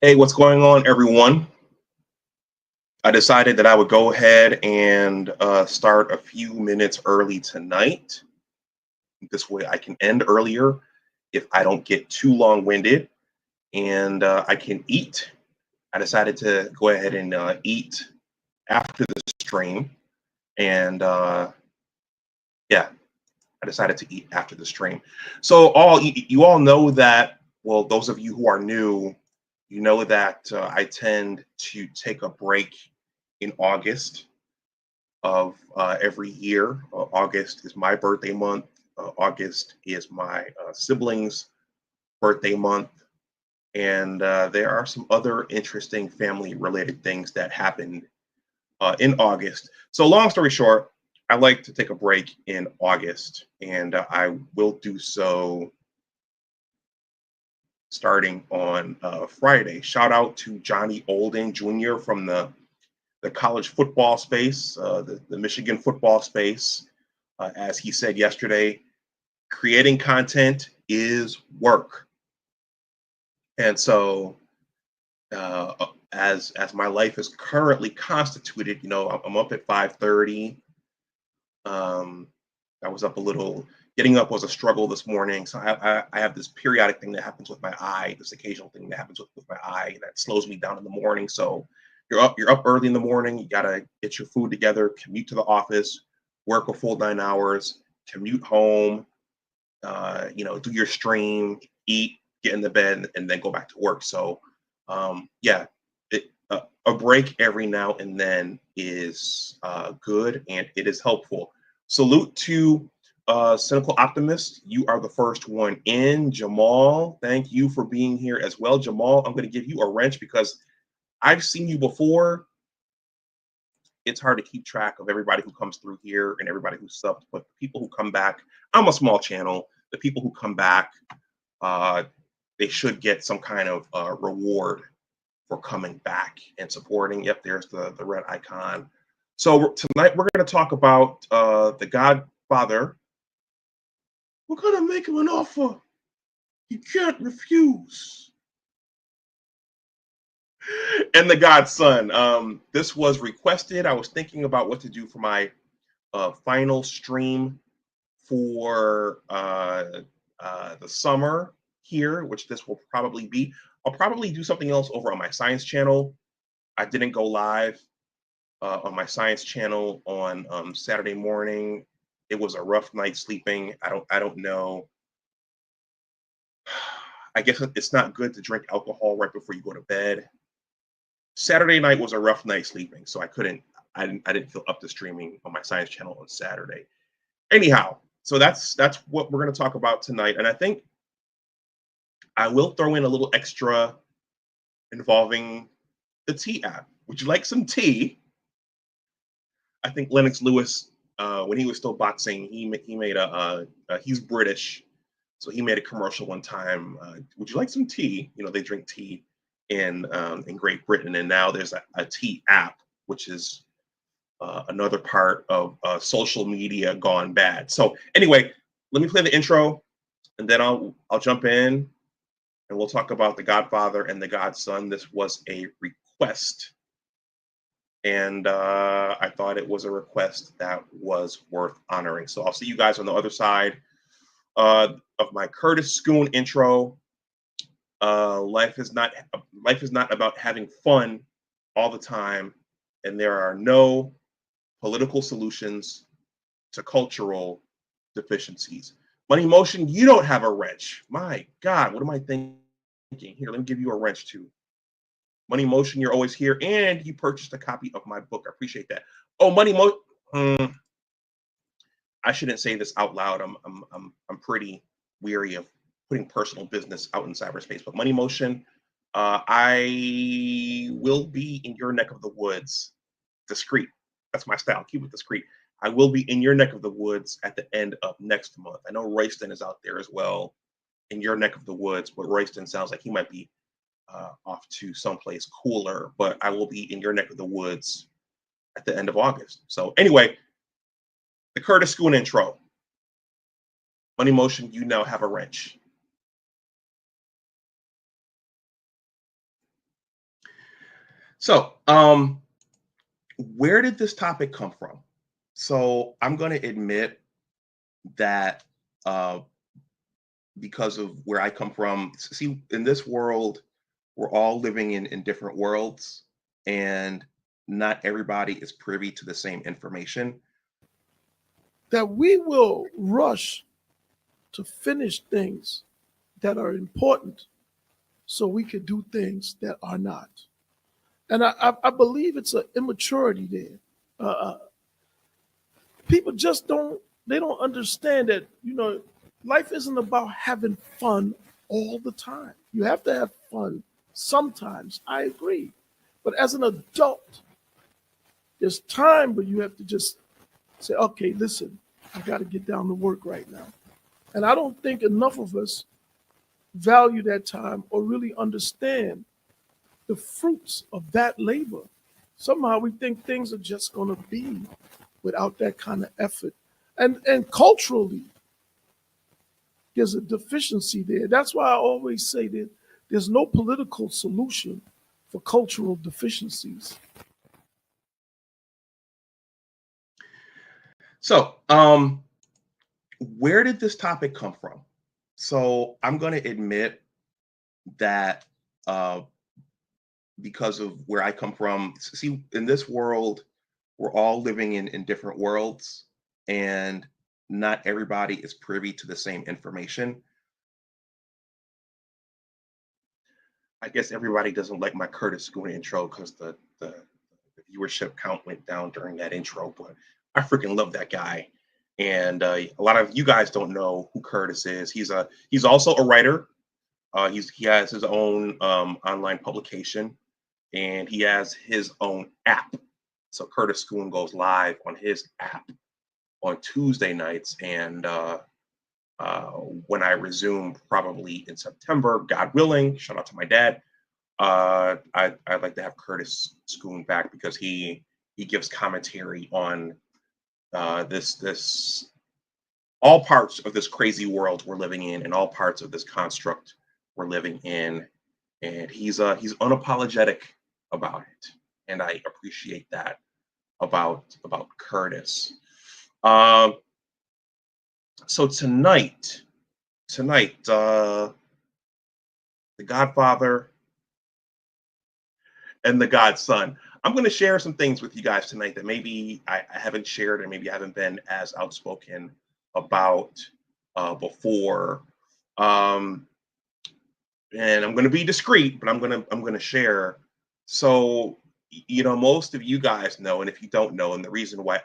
Hey, what's going on, everyone? I decided that I would go ahead and start a few minutes early tonight. This way I can end earlier if I don't get too long-winded and I can eat. I decided to go ahead and eat after the stream. And yeah, I decided to eat after the stream. So you all know that, well, those of you who are new, you know that I tend to take a break in August of every year. August is my birthday month. August is my siblings' birthday month. And there are some other interesting family related things that happened in August. So, long story short, I like to take a break in August, and I will do so starting on Friday. Shout out to Johnny Olden Jr. from the college football space, the Michigan football space. As he said yesterday, creating content is work. And so, as my life is currently constituted, I'm up at 5:30. I was up a little. Getting up was a struggle this morning. So I have this periodic thing that happens with my eye, this occasional thing that happens with my eye that slows me down in the morning. So you're up early in the morning. You gotta get your food together, commute to the office, work a full 9 hours, commute home, do your stream, eat, get in the bed, and then go back to work. So yeah, a break every now and then is good and it is helpful. Salute to Cynical Optimist. You are the first one in. Jamal, thank you for being here as well. Jamal, I'm going to give you a wrench because I've seen you before. It's hard to keep track of everybody who comes through here and everybody who subbed, but the people who come back, I'm a small channel. The people who come back, uh, they should get some kind of reward for coming back and supporting. Yep, there's the red icon. So tonight we're going to talk about the Godfather. We're going to make him an offer he can't refuse. And the Godson. This was requested. I was thinking about what to do for my final stream for the summer here, which this will probably be. I'll probably do something else over on my science channel. I didn't go live on my science channel on Saturday morning. It was a rough night sleeping. I don't know. I guess it's not good to drink alcohol right before you go to bed. Saturday night was a rough night sleeping, so I didn't feel up to streaming on my science channel on Saturday. Anyhow, so that's what we're going to talk about tonight, and I think I will throw in a little extra involving the tea app. Would you like some tea? I think Lennox Lewis, when he was still boxing, he made he's British, so he made a commercial one time. Would you like some tea? They drink tea in Great Britain, and now there's a tea app, which is another part of social media gone bad. So anyway, let me play the intro, and then I'll jump in, and we'll talk about the Godfather and the Godson. This was a request. And I thought it was a request that was worth honoring. So I'll see you guys on the other side of my Curtis Schoon intro. Life is not about having fun all the time, and there are no political solutions to cultural deficiencies. Money Motion, you don't have a wrench. My God, what am I thinking? Here, let me give you a wrench too. Money Motion, you're always here, and you purchased a copy of my book. I appreciate that. Oh, Money Motion. I shouldn't say this out loud. I'm pretty weary of putting personal business out in cyberspace. But Money Motion, I will be in your neck of the woods. Discreet. That's my style. Keep it discreet. I will be in your neck of the woods at the end of next month. I know Royston is out there as well in your neck of the woods, but Royston sounds like he might be off to someplace cooler, but I will be in your neck of the woods at the end of August. So anyway, the Curtis Schoon intro. Money Motion, you now have a wrench. So, where did this topic come from? So, I'm going to admit that uh, because of where I come from, see, in this world, we're all living in different worlds, and not everybody is privy to the same information. That we will rush to finish things that are important so we can do things that are not. And I believe it's an immaturity there. People just don't understand that, life isn't about having fun all the time. You have to have fun sometimes. I agree. But as an adult, there's time where you have to just say, okay, listen, I got to get down to work right now. And I don't think enough of us value that time or really understand the fruits of that labor. Somehow we think things are just going to be without that kind of effort. And culturally, there's a deficiency there. That's why I always say that there's no political solution for cultural deficiencies. So, where did this topic come from? So, I'm going to admit that uh, because of where I come from, see, in this world, we're all living in different worlds, and not everybody is privy to the same information. I guess everybody doesn't like my Curtis Schoon intro because the viewership count went down during that intro, but I freaking love that guy. And a lot of you guys don't know who Curtis is. He's also a writer. He has his own online publication, and he has his own app. So Curtis Schoon goes live on his app on Tuesday nights, and when I resume probably in September, God willing, shout out to my dad. I'd like to have Curtis Schoon back because he gives commentary on this all parts of this crazy world we're living in, and all parts of this construct we're living in, and he's unapologetic about it, and I appreciate that about Curtis. Um, so tonight, the Godfather and the Godson. I'm going to share some things with you guys tonight that maybe I haven't shared, and maybe I haven't been as outspoken about before. Um, and I'm going to be discreet, but I'm going to share. So, most of you guys know, and if you don't know, and the reason why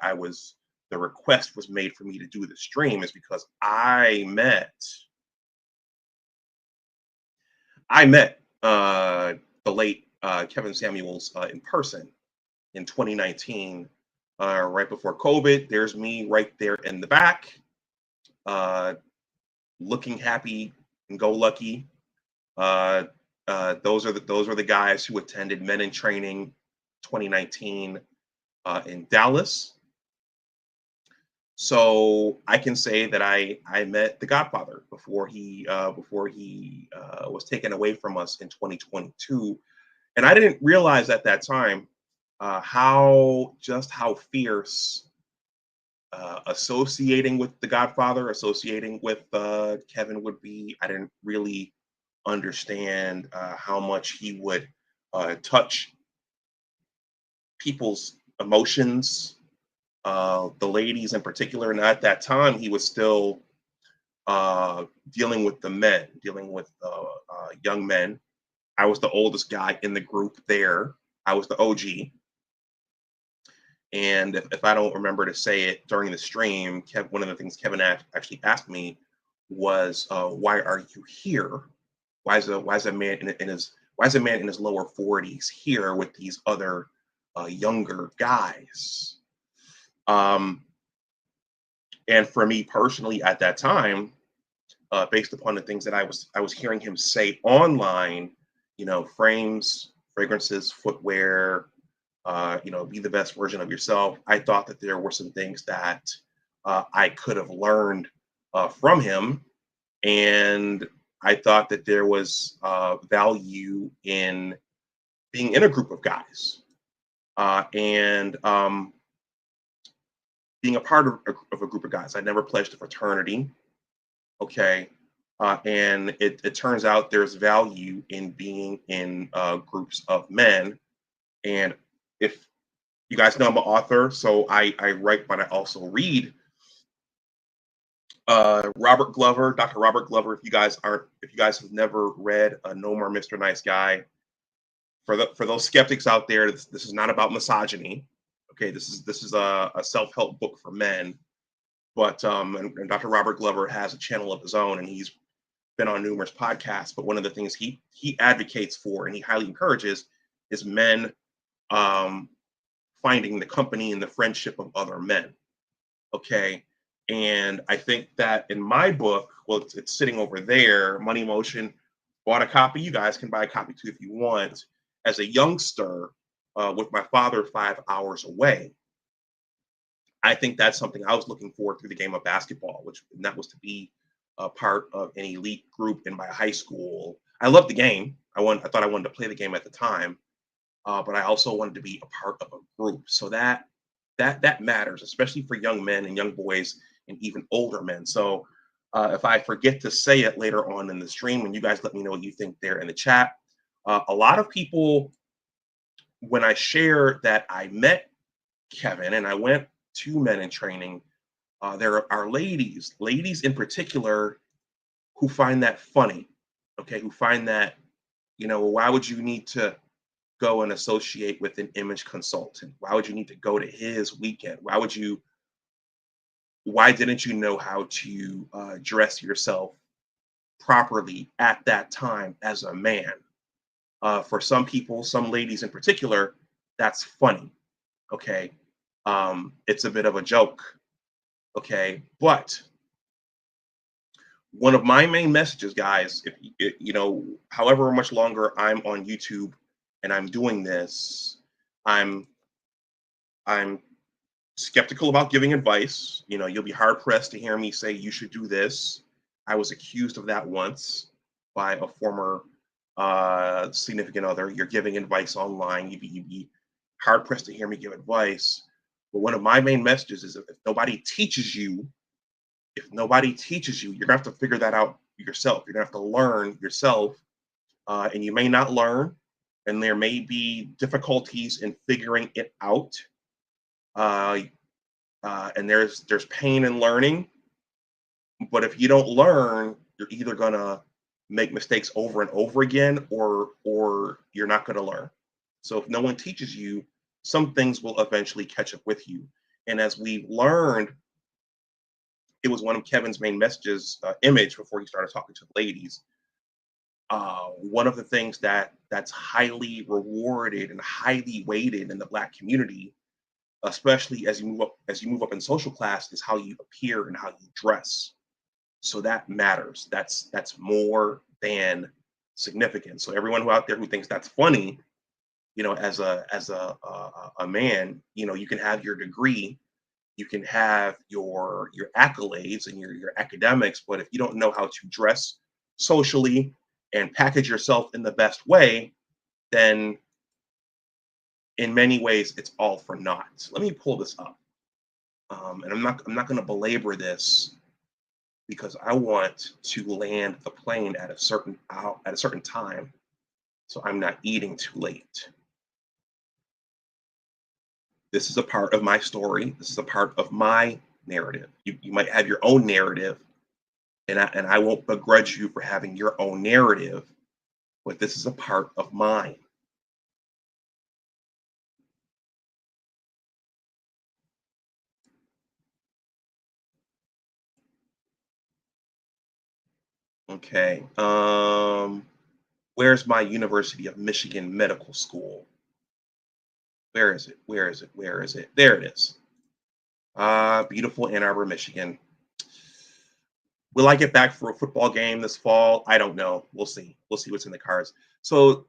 the request was made for me to do the stream is because I met the late Kevin Samuels in person in 2019, right before COVID. There's me right there in the back, uh, looking happy and go lucky. Uh, those are the guys who attended Men in Training 2019 in Dallas. So I can say that I met the Godfather before he was taken away from us in 2022, and I didn't realize at that time how fierce associating with the Godfather, associating with Kevin would be. I didn't really understand how much he would touch people's emotions, the ladies in particular. And at that time, he was still dealing with the men, dealing with young men. I was the oldest guy in the group there. I was the OG. And if I don't remember to say it during the stream, one of the things Kevin actually asked me was, "Why are you here? Why is a man why is a man in his lower 40s here with these other younger guys?" Um, and for me personally, at that time, based upon the things that I was hearing him say online, frames, fragrances, footwear, be the best version of yourself. I thought that there were some things that I could have learned from him, and I thought that there was value in being in a group of guys and being a part of a group of guys. I never pledged a fraternity. Okay. And it turns out there's value in being in groups of men. And if you guys know, I'm an author, so I write, but I also read. Robert Glover, Dr. Robert Glover. If you guys have never read No More Mr. Nice Guy, for those skeptics out there, this is not about misogyny. Okay, this is a self-help book for men. But and Dr. Robert Glover has a channel of his own, and he's been on numerous podcasts. But one of the things he advocates for and he highly encourages is men finding the company and the friendship of other men. Okay. And I think that in my book, well, it's sitting over there, Money Motion, bought a copy. You guys can buy a copy too if you want. As a youngster, with my father 5 hours away, I think that's something I was looking for through the game of basketball, and that was to be a part of an elite group in my high school. I loved the game. I thought I wanted to play the game at the time, but I also wanted to be a part of a group. So that matters, especially for young men and young boys and even older men. So if I forget to say it later on in the stream, and you guys let me know what you think there in the chat. A lot of people, when I share that I met Kevin and I went to Men in Training, there are ladies in particular, who find that funny. Okay, who find that, why would you need to go and associate with an image consultant? Why would you need to go to his weekend? Why didn't you know how to dress yourself properly at that time as a man? For some people, some ladies in particular, that's funny. Okay. It's a bit of a joke. Okay. But one of my main messages, guys, if however much longer I'm on YouTube and I'm doing this, I'm skeptical about giving advice. You'll be hard pressed to hear me say you should do this. I was accused of that once by a former significant other. You're giving advice online. You'd be hard pressed to hear me give advice. But one of my main messages is if nobody teaches you, you're gonna have to figure that out yourself. You're gonna have to learn yourself, and you may not learn, and there may be difficulties in figuring it out. And there's pain in learning, but if you don't learn, you're either gonna make mistakes over and over again, or you're not gonna learn. So if no one teaches you, some things will eventually catch up with you. And as we learned, it was one of Kevin's main messages, image, before he started talking to the ladies. One of the things that's highly rewarded and highly weighted in the Black community, especially as you move up in social class, is how you appear and how you dress. So that matters. That's more than significant. So everyone who out there who thinks that's funny, as a man, you can have your degree, you can have your accolades and your academics, but if you don't know how to dress socially and package yourself in the best way, then in many ways it's all for naught. So let me pull this up, and I'm not going to belabor this, because I want to land the plane at a certain time, so I'm not eating too late. This is a part of my story. This is a part of my narrative. You might have your own narrative, and I won't begrudge you for having your own narrative, but this is a part of mine. Okay. Where's my University of Michigan Medical School? Where is it? Where is it? Where is it? There it is. Beautiful Ann Arbor, Michigan. Will I get back for a football game this fall? I don't know. We'll see. We'll see what's in the cards. So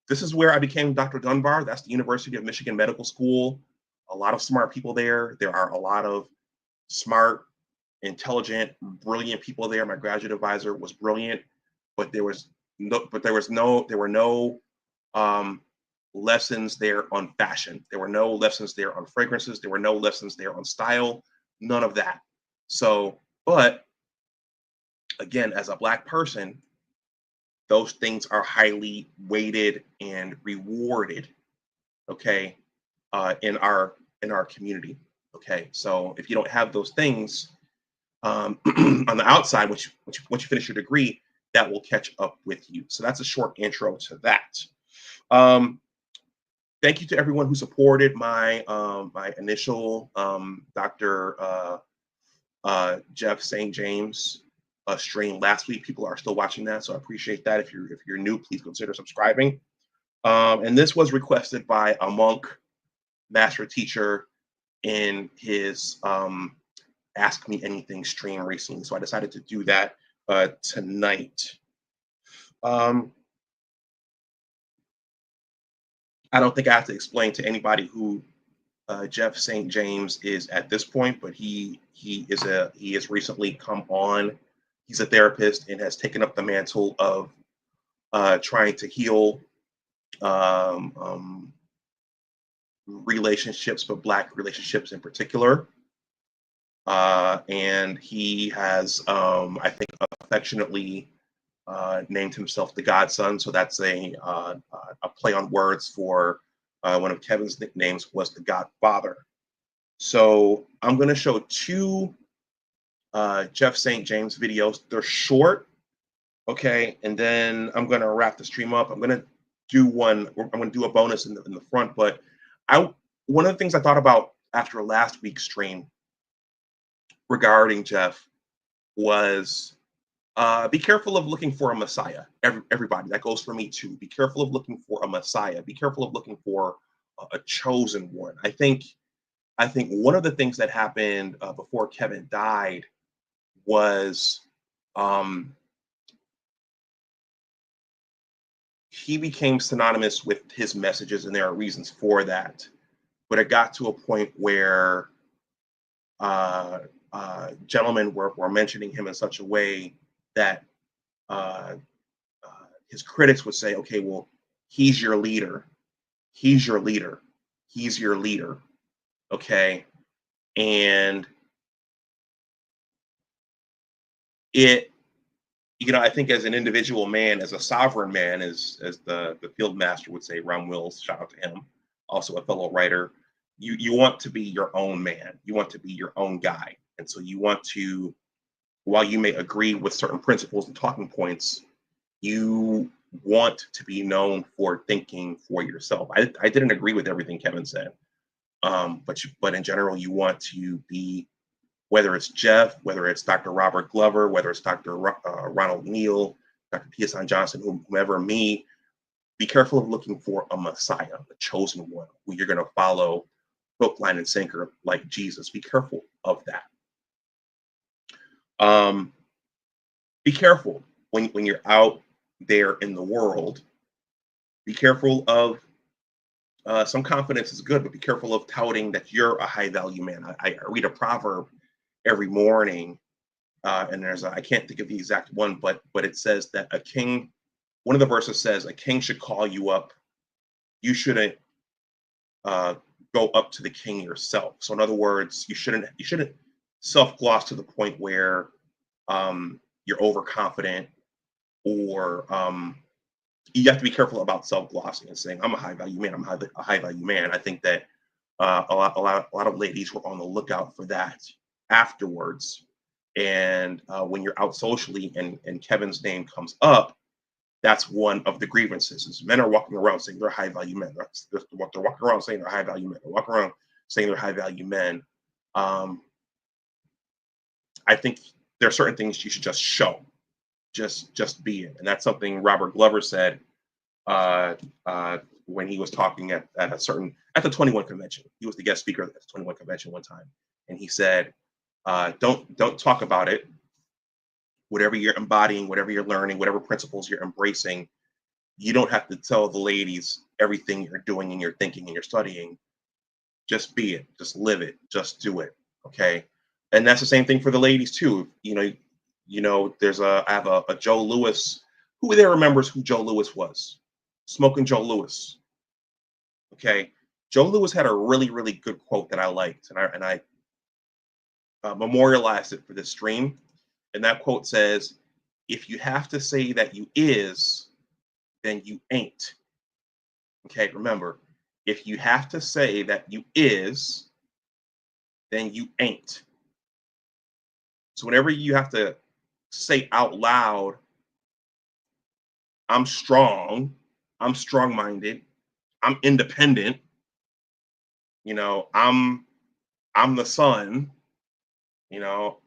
this is where I became Dr. Dunbar. That's the University of Michigan Medical School. A lot of smart people there. There are a lot of smart, intelligent, brilliant people there. My graduate advisor was brilliant, but there were no lessons there on fashion. There were no lessons there on fragrances. There were no lessons there on style. None of that. So, but again, as a Black person, those things are highly weighted and rewarded. Okay, in our community. Okay, so if you don't have those things on the outside, once you finish your degree, that will catch up with you. So that's a short intro to that. Thank you to everyone who supported my my initial Dr. Jeff St. James stream last week. People are still watching that, so I appreciate that. If you're new, please consider subscribing. And this was requested by a monk master teacher in his Ask Me Anything stream recently, so I decided to do that tonight. I don't think I have to explain to anybody who Jeff St. James is at this point, but he has recently come on. He's a therapist and has taken up the mantle of trying to heal relationships, but Black relationships in particular. And he has, I think, affectionately named himself the Godson. So that's a play on words for one of Kevin's nicknames was the Godfather. So I'm going to show two Jeff St. James videos. They're short, okay, and then I'm going to wrap the stream up. I'm going to do one. I'm going to do a bonus in the front. But one of the things I thought about after last week's stream regarding Jeff was be careful of looking for a Messiah. Everybody, that goes for me too. Be careful of looking for a Messiah. Be careful of looking for a chosen one. I think one of the things that happened before Kevin died was he became synonymous with his messages, and there are reasons for that. But it got to a point where gentlemen were mentioning him in such a way that his critics would say, okay, well, he's your leader. He's your leader. He's your leader. Okay. And it, I think as an individual man, as a sovereign man, as the field master would say, Ron Wills, shout out to him, also a fellow writer, you want to be your own man. You want to be your own guy. And so you want to, while you may agree with certain principles and talking points, you want to be known for thinking for yourself. I didn't agree with everything Kevin said, but in general, you want to be, whether it's Jeff, whether it's Dr. Robert Glover, whether it's Dr. Ronald Neal, Dr. T.S. Johnson, whomever, me, be careful of looking for a Messiah, a chosen one, who you're going to follow hook, line, and sinker like Jesus. Be careful of that. Be careful when you're out there in the world. Be careful of some confidence is good, but be careful of touting that you're a high value man. I read a proverb every morning, and I can't think of the exact one, but it says that a king, one of the verses says, a king should call you up. You shouldn't go up to the king yourself. So in other words, you shouldn't self-gloss to the point where you're overconfident, or you have to be careful about self-glossing and saying, I'm a high value man, I'm a high value man. I think that a lot of ladies were on the lookout for that afterwards. And when you're out socially and Kevin's name comes up, that's one of the grievances, is men are walking around saying they're high value men. They're walking around saying they're high value men. They're walking around saying they're high value men. I think there are certain things you should just show, just be it. And that's something Robert Glover said when he was talking at the 21 convention. He was the guest speaker at the 21 convention one time, and he said, don't talk about it. Whatever you're embodying, whatever you're learning, whatever principles you're embracing, you don't have to tell the ladies everything you're doing and you're thinking and you're studying. Just be it, just live it, just do it. Okay. And that's the same thing for the ladies too. I have a Joe Lewis. Who there remembers who Joe Lewis was? Smoking Joe Louis. Okay, Joe Louis had a really, really good quote that I liked, and I memorialized it for this stream. And that quote says, "If you have to say that you is, then you ain't." Okay, remember, if you have to say that you is, then you ain't. So whenever you have to say out loud, I'm strong, I'm strong-minded, I'm independent, you know, I'm the sun, you know,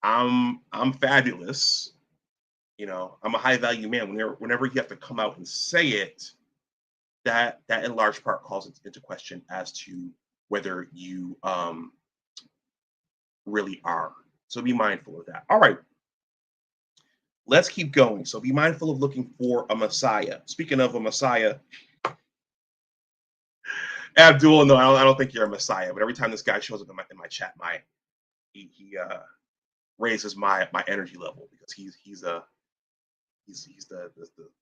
I'm fabulous, you know, I'm a high-value man. Whenever you have to come out and say it, that in large part calls it into question as to whether you really are. So be mindful of that. All right, let's keep going. So be mindful of looking for a Messiah. Speaking of a Messiah, Abdul, no, I don't think you're a Messiah. But every time this guy shows up in my chat, he raises my energy level because he's the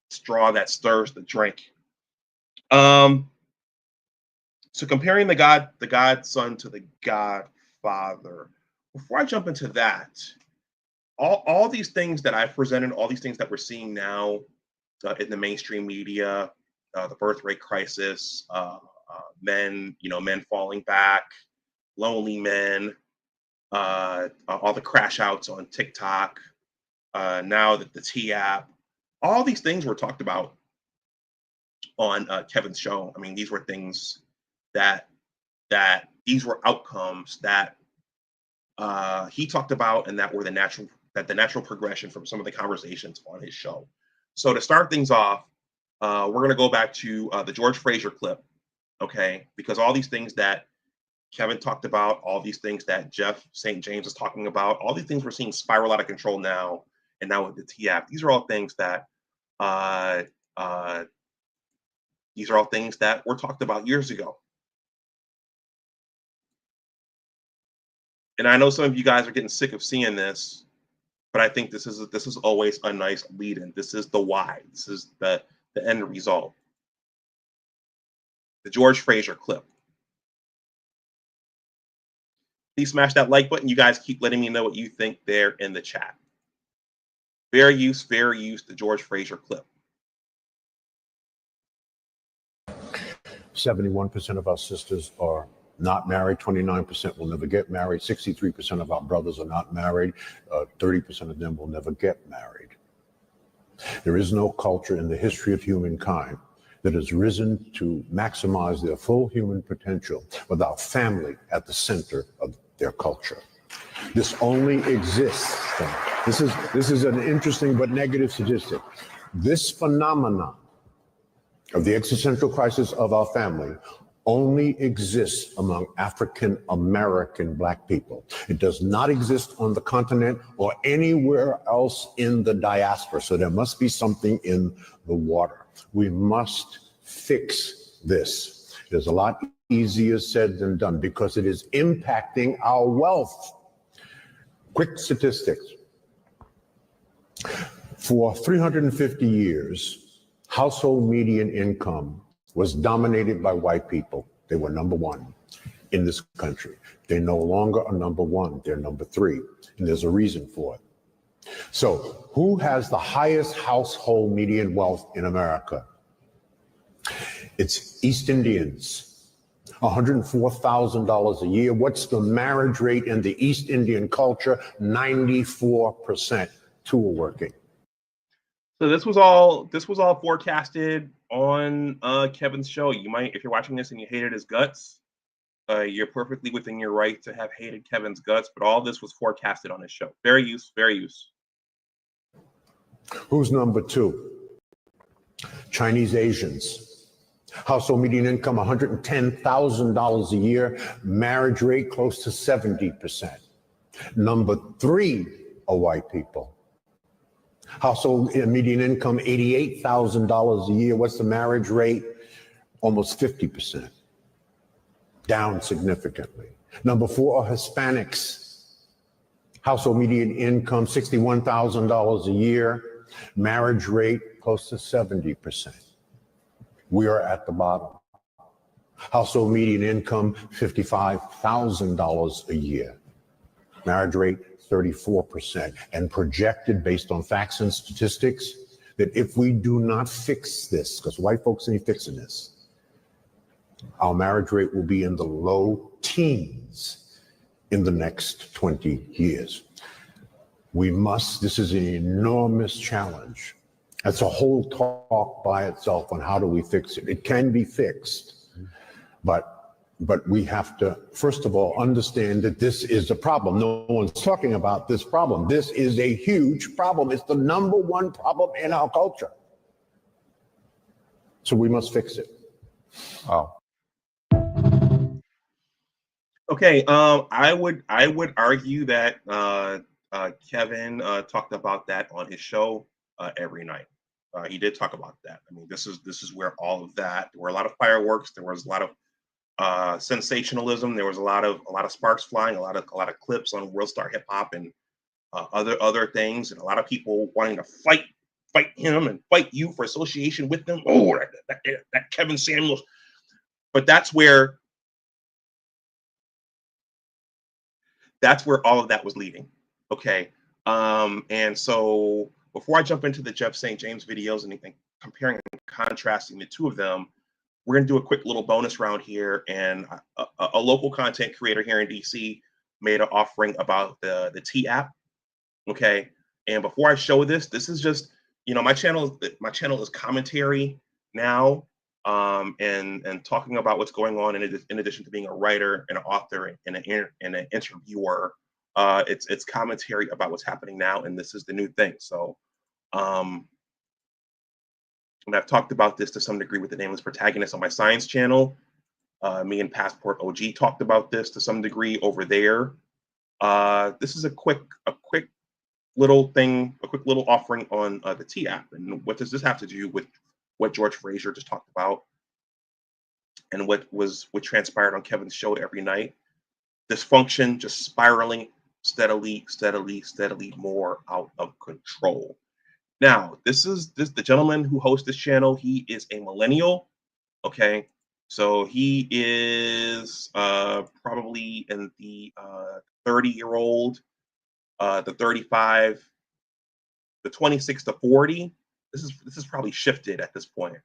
straw that stirs the drink. So comparing the Godson to the Godfather. Before I jump into that, all these things that I've presented, all these things that we're seeing now in the mainstream media, the birth rate crisis, men falling back, lonely men, all the crash outs on TikTok, now that the T app, all these things were talked about on Kevin's show. I mean, these were things that these were outcomes that he talked about, and that were the natural progression from some of the conversations on his show. So to start things off, we're going to go back to the George Fraser clip, okay? Because all these things that Kevin talked about, all these things that Jeff St. James is talking about, all these things we're seeing spiral out of control now, and now with the TAP, these are all things that were talked about years ago. And I know some of you guys are getting sick of seeing this, but I think this is always a nice lead-in. This is the why. This is the end result. The George Fraser clip. Please smash that like button. You guys keep letting me know what you think there in the chat. Fair use, the George Fraser clip. 71% of our sisters are not married. 29% will never get married. 63% of our brothers are not married. 30% of them will never get married. There is no culture in the history of humankind that has risen to maximize their full human potential without family at the center of their culture. This only exists. This is an interesting but negative statistic. This phenomenon of the existential crisis of our family only exists among African American Black people. It does not exist on the continent or anywhere else in the diaspora. So there must be something in the water. We must fix this. It is a lot easier said than done because it is impacting our wealth. Quick statistics. For 350 years, household median income was dominated by white people. They were number one in this country. They no longer are number one, they're number three, and there's a reason for it. So who has the highest household median wealth in America? It's East Indians, $104,000 a year. What's the marriage rate in the East Indian culture? 94%. Two are working. So this was all forecasted on Kevin's show. You might, if you're watching this and you hated his guts, you're perfectly within your right to have hated Kevin's guts, but all this was forecasted on his show. Very use. Who's number two? Chinese Asians. Household median income, $110,000 a year. Marriage rate close to 70%. Number three are white people. Household median income, $88,000 a year. What's the marriage rate? Almost 50%. Down significantly. Number four are Hispanics. Household median income, $61,000 a year. Marriage rate close to 70%. We are at the bottom. Household median income, $55,000 a year. Marriage rate, 34%. And projected based on facts and statistics that if we do not fix this, because white folks ain't fixing this, our marriage rate will be in the low teens in the next 20 years. This is an enormous challenge. That's a whole talk by itself on how do we fix it. It can be fixed, but we have to, first of all, understand that this is a problem. No one's talking about this problem. This is a huge problem. It's the number one problem in our culture. So we must fix it. Oh. Okay, I would argue that Kevin talked about that on his show every night. He did talk about that. I mean, this is where all of that. There were a lot of fireworks. There was a lot of sensationalism. There was a lot of sparks flying. A lot of clips on World Star Hip Hop and other things, and a lot of people wanting to fight him and fight you for association with them. Oh, that Kevin Samuels. But that's where all of that was leading. Okay. And so before I jump into the Jeff St. James videos and comparing and contrasting the two of them, we're going to do a quick little bonus round here. And a local content creator here in DC made an offering about the T app. Okay. And before I show this is just, my channel is commentary now, and talking about what's going on in addition to being a writer and an author and an interviewer. It's commentary about what's happening now, and this is the new thing. So, and I've talked about this to some degree with the Nameless Protagonist on my science channel. Me and Passport OG talked about this to some degree over there. This is a quick little offering on the T app. And what does this have to do with what George Fraser just talked about and what transpired on Kevin's show every night? Dysfunction just spiraling steadily more out of control. Now, the gentleman who hosts this channel. He is a millennial. Okay, so he is probably in the 30-year-old, the 35, the 26 to 40. This is probably shifted at this point,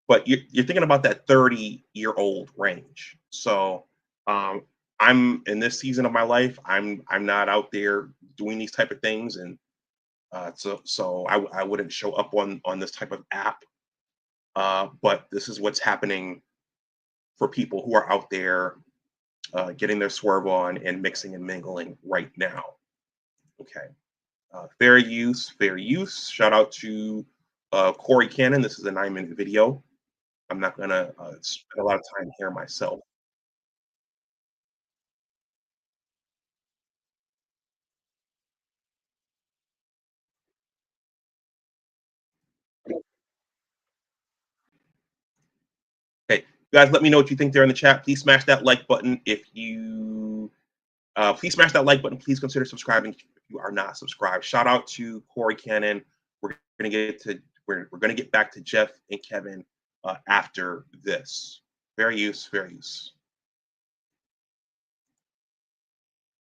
but you're thinking about that 30-year-old range. So I'm in this season of my life. I'm not out there doing these type of things, and so I wouldn't show up on this type of app. But this is what's happening for people who are out there getting their swerve on and mixing and mingling right now. Okay, fair use. Shout out to Corey Cannon. This is a 9-minute video. I'm not gonna spend a lot of time here myself. Okay, guys, let me know what you think there in the chat. Please smash that like button if you. Please smash that like button. Please consider subscribing if you are not subscribed. Shout out to Corey Cannon. We're gonna get back to Jeff and Kevin after this. Fair use.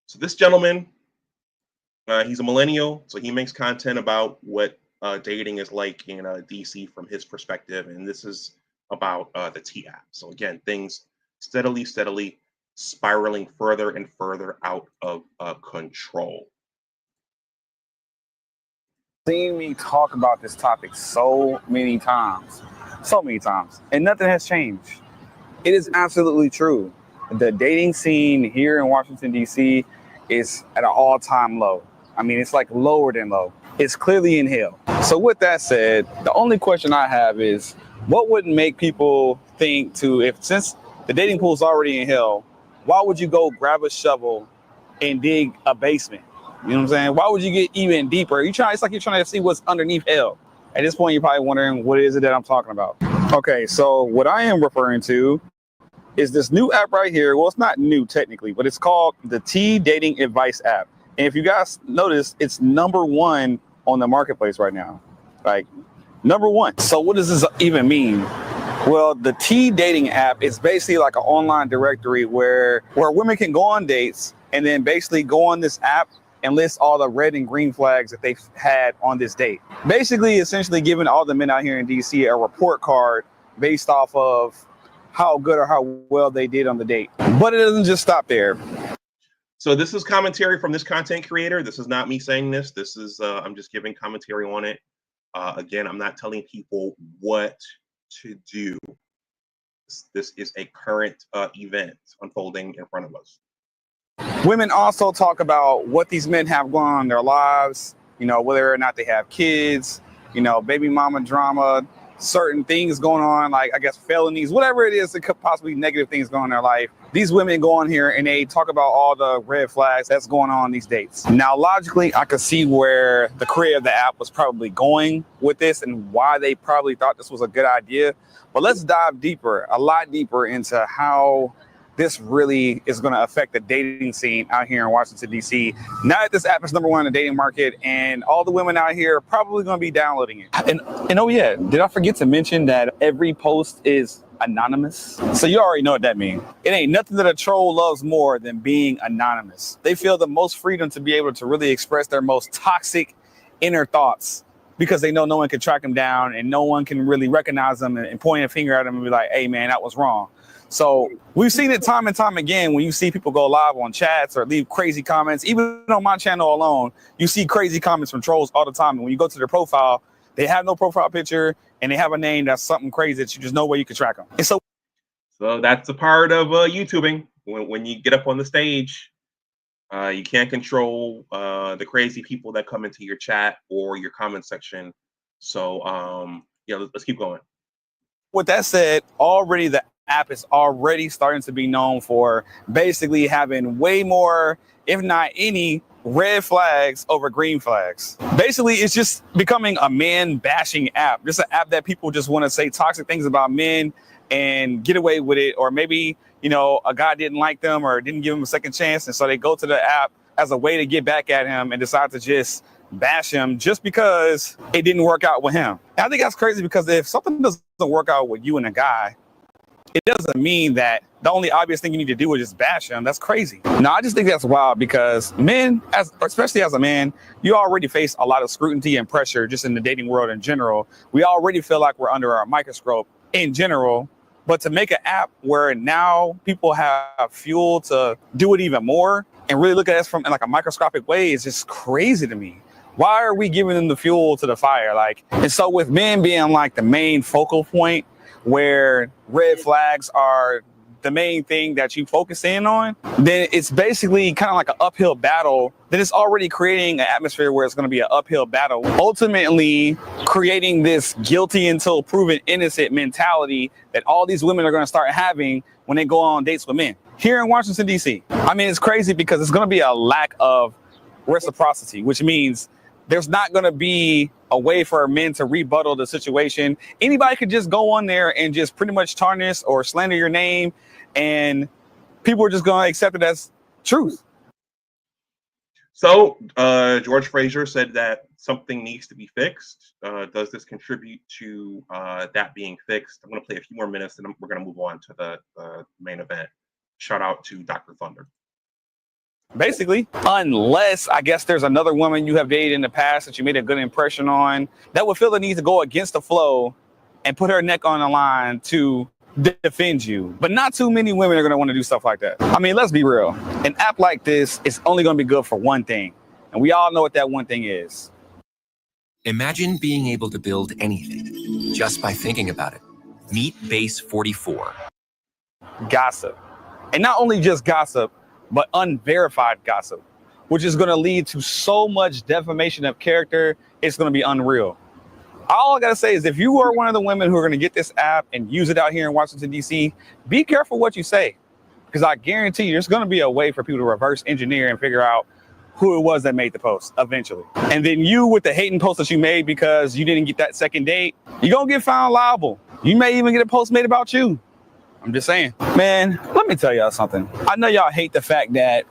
So this gentleman, he's a millennial, so he makes content about what dating is like in DC from his perspective, and this is about the T app. So again, things steadily spiraling further and further out of control. Seen me talk about this topic so many times, and nothing has changed. It is absolutely true. The dating scene here in Washington, D.C. is at an all-time low. I mean, it's like lower than low. It's clearly in hell. So with that said, the only question I have is, what would make people think since the dating pool is already in hell, why would you go grab a shovel and dig a basement? You know what I'm saying? Why would you get even deeper? It's like you're trying to see what's underneath hell. At this point, you're probably wondering, what is it that I'm talking about? Okay, so what I am referring to is this new app right here. Well, it's not new technically, but it's called the T Dating Advice app. And if you guys notice, it's #1 on the marketplace right now. Like, #1. So what does this even mean? Well, the T dating app is basically like an online directory where women can go on dates and then basically go on this app and list all the red and green flags that they've had on this date. Basically, essentially giving all the men out here in DC a report card based off of how good or how well they did on the date. But it doesn't just stop there. So this is commentary from this content creator. This is not me saying this. This is, I'm just giving commentary on it. Again, I'm not telling people what to do. This is a current event unfolding in front of us. Women also talk about what these men have going on in their lives, you know, whether or not they have kids, you know, baby mama drama, certain things going on, like, I guess, felonies, whatever it is, it could possibly be negative things going on in their life. These women go on here and they talk about all the red flags that's going on these dates. Now, logically, I could see where the creator of the app was probably going with this and why they probably thought this was a good idea. But let's dive deeper, a lot deeper, into how this really is going to affect the dating scene out here in Washington, D.C. Now that this app is #1 in the dating market, and all the women out here are probably going to be downloading it. And oh yeah, did I forget to mention that every post is anonymous? So you already know what that means. It ain't nothing that a troll loves more than being anonymous. They feel the most freedom to be able to really express their most toxic inner thoughts, because they know no one can track them down and no one can really recognize them and point a finger at them and be like, hey man, that was wrong. So we've seen it time and time again when you see people go live on chats or leave crazy comments. Even on my channel alone, you see crazy comments from trolls all the time. And when you go to their profile, they have no profile picture and they have a name that's something crazy that you just know where you can track them. And so that's a part of YouTubing. When you get up on the stage, you can't control the crazy people that come into your chat or your comment section. So yeah, let's keep going. With that said, already the app is already starting to be known for basically having way more, if not any, red flags over green flags. Basically, it's just becoming a man bashing app. Just an app that people just want to say toxic things about men and get away with it. Or maybe, you know, a guy didn't like them or didn't give him a second chance. And so they go to the app as a way to get back at him and decide to just bash him just because it didn't work out with him. And I think that's crazy, because if something doesn't work out with you and a guy, it doesn't mean that the only obvious thing you need to do is just bash him. That's crazy. No, I just think that's wild, because men, especially as a man, you already face a lot of scrutiny and pressure just in the dating world in general. We already feel like we're under a microscope in general. But to make an app where now people have fuel to do it even more and really look at us from in like a microscopic way is just crazy to me. Why are we giving them the fuel to the fire? Like, and so with men being like the main focal point, where red flags are the main thing that you focus in on, then it's basically kind of like an uphill battle. Then it's already creating an atmosphere where it's going to be an uphill battle, ultimately creating this guilty until proven innocent mentality that all these women are going to start having when they go on dates with men here in Washington, D.C. I mean, it's crazy because it's going to be a lack of reciprocity, which means there's not going to be a way for men to rebuttal the situation. Anybody could just go on there and just pretty much tarnish or slander your name, and people are just going to accept it as truth. So George Fraser said that something needs to be fixed. Does this contribute to that being fixed? I'm going to play a few more minutes and we're going to move on to the main event. Shout out to Dr. Thunder. Basically, unless I guess there's another woman you have dated in the past that you made a good impression on that would feel the need to go against the flow and put her neck on the line to defend you. But not too many women are going to want to do stuff like that. I mean, let's be real. An app like this is only going to be good for one thing. And we all know what that one thing is. Imagine being able to build anything just by thinking about it. Meet Base 44. Gossip. And not only just gossip, but unverified gossip, which is going to lead to so much defamation of character. It's going to be unreal. All I got to say is if you are one of the women who are going to get this app and use it out here in Washington, D.C., be careful what you say, because I guarantee you there's going to be a way for people to reverse engineer and figure out who it was that made the post eventually. And then you, with the hating post that you made because you didn't get that second date, you're going to get found liable. You may even get a post made about you. I'm just saying. Man, let me tell y'all something. I know y'all hate the fact that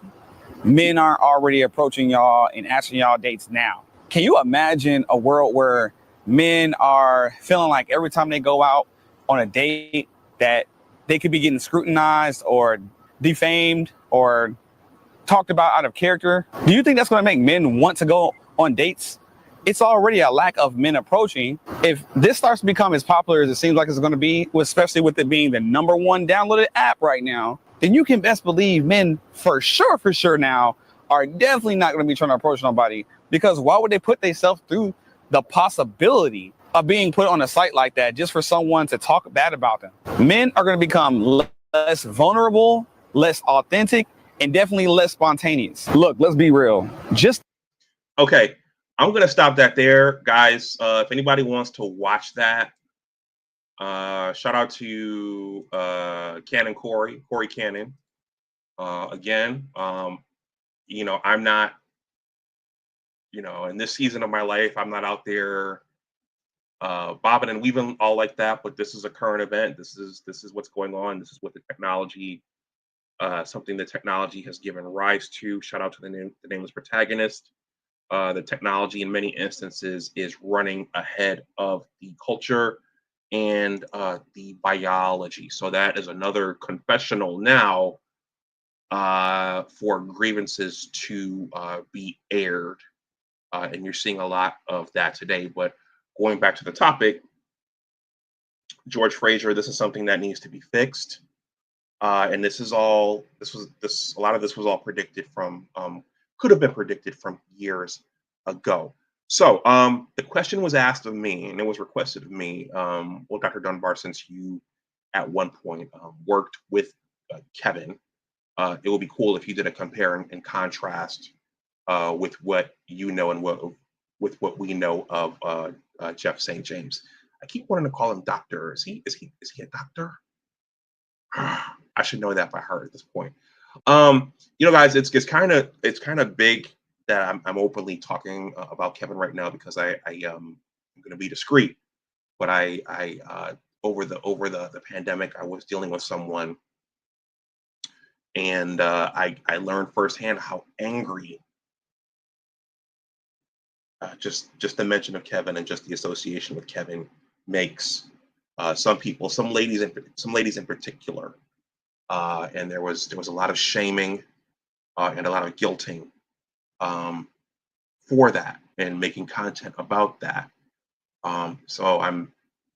men aren't already approaching y'all and asking y'all dates now. Can you imagine a world where men are feeling like every time they go out, on a date that they could be getting scrutinized or defamed or talked about out of character, do you think that's going to make men want to go on dates? It's already a lack of men approaching. If this starts to become as popular as it seems like it's going to be, especially with it being the #1 downloaded app right now, then you can best believe men for sure now are definitely not going to be trying to approach nobody, because why would they put themselves through the possibility of being put on a site like that just for someone to talk bad about them? Men are going to become less vulnerable, less authentic, and definitely less spontaneous. Look, let's be real. Okay, I'm gonna stop that there, guys. If anybody wants to watch that, shout out to Cannon Corey Cannon. Again, you know, I'm not, you know, in this season of my life, I'm not out there bobbing and weaving all like that. But this is a current event. This is what's going on. This is what the technology, something the technology has given rise to. Shout out to the nameless protagonist. The technology in many instances is running ahead of the culture and the biology. So that is another confessional now for grievances to be aired. And you're seeing a lot of that today. But going back to the topic, George Fraser, this is something that needs to be fixed. And a lot of this was all predicted from, could have been predicted from years ago. So the question was asked of me, and it was requested of me. Well, Dr. Dunbar, since you at one point worked with Kevin, it would be cool if you did a compare and contrast with what you know and with what we know of Jeff St. James. I keep wanting to call him doctor. Is he a doctor? I should know that by heart at this point. You know, guys, it's kind of big that I'm openly talking about Kevin right now, because I'm going to be discreet. But I over the pandemic, I was dealing with someone, and I learned firsthand how angry just the mention of Kevin and just the association with Kevin makes some people, some ladies in particular. And there was a lot of shaming and a lot of guilting for that, and making content about that. So I'm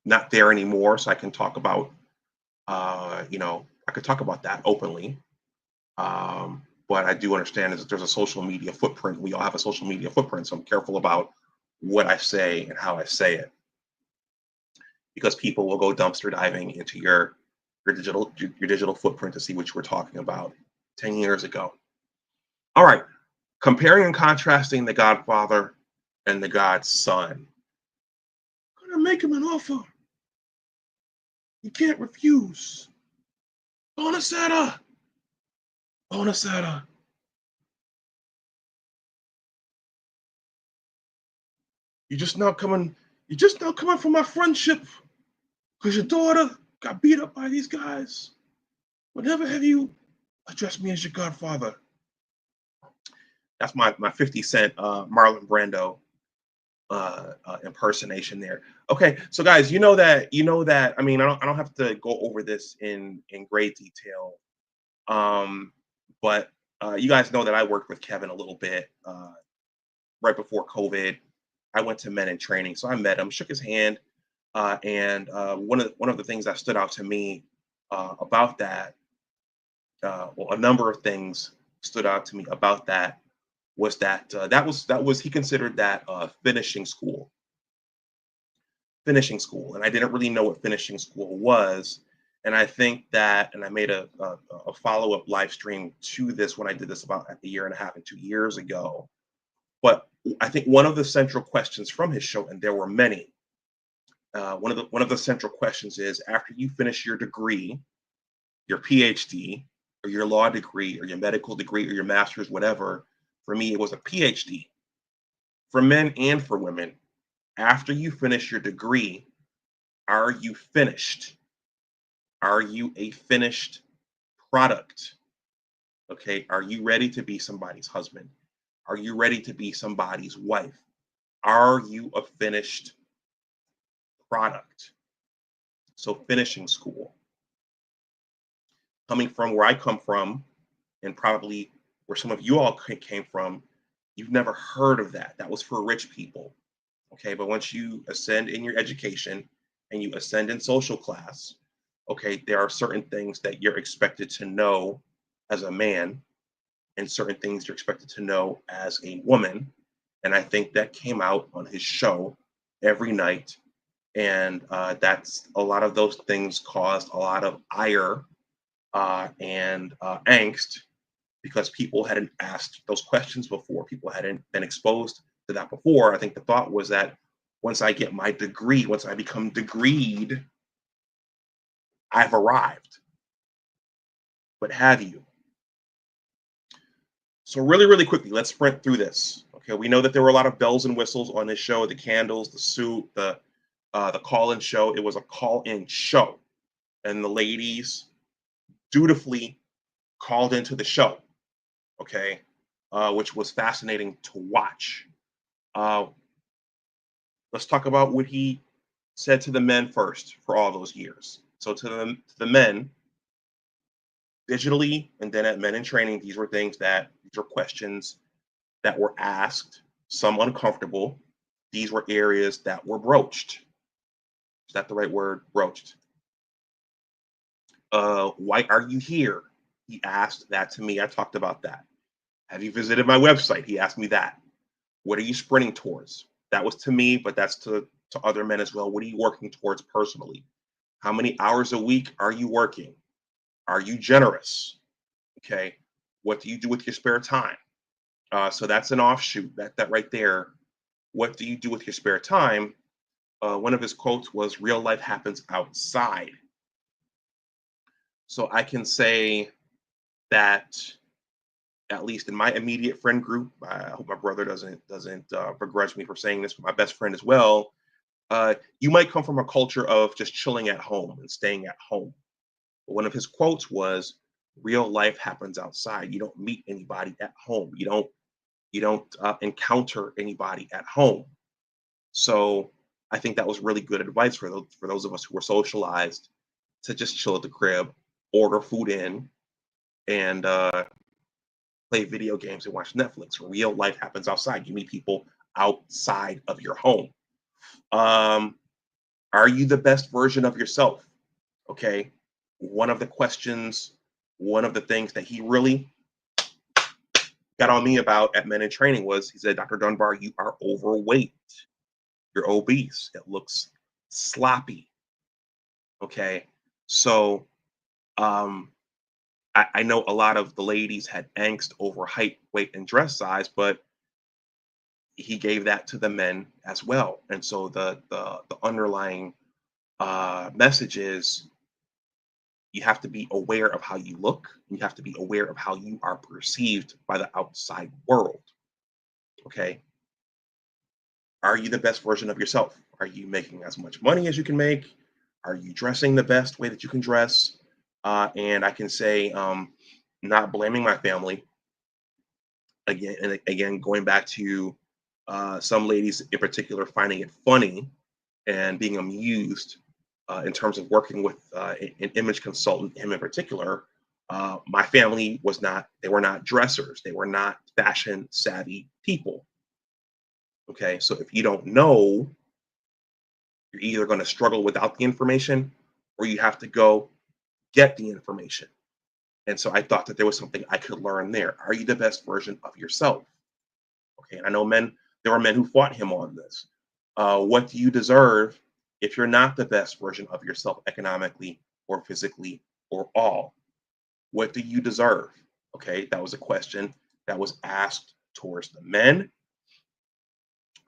not there anymore, so I can talk about I could talk about that openly. But I do understand that there's a social media footprint. We all have a social media footprint, so I'm careful about what I say and how I say it, because people will go dumpster diving into your digital footprint to see what you were talking about 10 years ago. All right, comparing and contrasting the Godfather and the Godson. I'm gonna make him an offer you can't refuse. Bonasetta. You're just now coming for my friendship because your daughter got beat up by these guys. Whenever have you addressed me as your godfather? That's my 50 Cent Marlon Brando impersonation there. Okay, so guys, you know that. I mean, I don't have to go over this in great detail. But you guys know that I worked with Kevin a little bit right before COVID. I went to Men in Training, so I met him, shook his hand, and one of the things that stood out to me about that, well, a number of things stood out to me about that, was that he considered that finishing school, and I didn't really know what finishing school was. And I think that, and I made a follow-up live stream to this when I did this about a year and a half and 2 years ago. But I think one of the central questions from his show, and there were many, one of the central questions is, after you finish your degree, your PhD, or your law degree, or your medical degree, or your master's, whatever. For me, it was a PhD. For men and for women, after you finish your degree, are you finished? Are you a finished product? Okay, are you ready to be somebody's husband? Are you ready to be somebody's wife? Are you a finished product? So finishing school. Coming from where I come from, and probably where some of you all came from, you've never heard of that. That was for rich people. Okay, but once you ascend in your education and you ascend in social class, okay, there are certain things that you're expected to know as a man and certain things you're expected to know as a woman. And I think that came out on his show every night. And that's a lot of those things caused a lot of ire and angst because people hadn't asked those questions before. People hadn't been exposed to that before. I think the thought was that once I get my degree, once I become degreed, I've arrived. But have you? So really, really quickly, let's sprint through this. Okay, we know that there were a lot of bells and whistles on this show, the candles, the suit, the call-in show. It was a call-in show. And the ladies dutifully called into the show, okay, which was fascinating to watch. Let's talk about what he said to the men first for all those years. So to the men, digitally, and then at Men in Training, these were questions that were asked, some uncomfortable. These were areas that were broached. Is that the right word? Broached. Why are you here? He asked that to me. I talked about that. Have you visited my website? He asked me that. What are you sprinting towards? That was to me, but that's to other men as well. What are you working towards personally? How many hours a week are you working? Are you generous? Okay. What do you do with your spare time? So that's an offshoot. That right there. What do you do with your spare time? One of his quotes was, "Real life happens outside." So I can say that, at least in my immediate friend group, I hope my brother doesn't begrudge me for saying this, but my best friend as well, you might come from a culture of just chilling at home and staying at home. But one of his quotes was, "Real life happens outside. You don't meet anybody at home. You don't encounter anybody at home." So I think that was really good advice for those of us who were socialized to just chill at the crib, order food in, and play video games and watch Netflix. Real life happens outside. You meet people outside of your home. Are you the best version of yourself? Okay. One of the things that he really got on me about at Men in Training was, he said, "Dr. Dunbar, you are overweight. You're obese. It looks sloppy." Okay. So I know a lot of the ladies had angst over height, weight, and dress size, but he gave that to the men as well. And so the underlying message is, you have to be aware of how you look. You have to be aware of how you are perceived by the outside world. Okay. Are you the best version of yourself? Are you making as much money as you can make? Are you dressing the best way that you can dress? And I can say, not blaming my family. Again, going back to some ladies in particular finding it funny and being amused in terms of working with an image consultant, him in particular. My family they were not dressers. They were not fashion savvy people. Okay, so if you don't know, you're either going to struggle without the information, or you have to go get the information. And so I thought that there was something I could learn there. Are you the best version of yourself? Okay, and I know there were men who fought him on this. What do you deserve if you're not the best version of yourself economically or physically or all? What do you deserve? Okay, that was a question that was asked towards the men,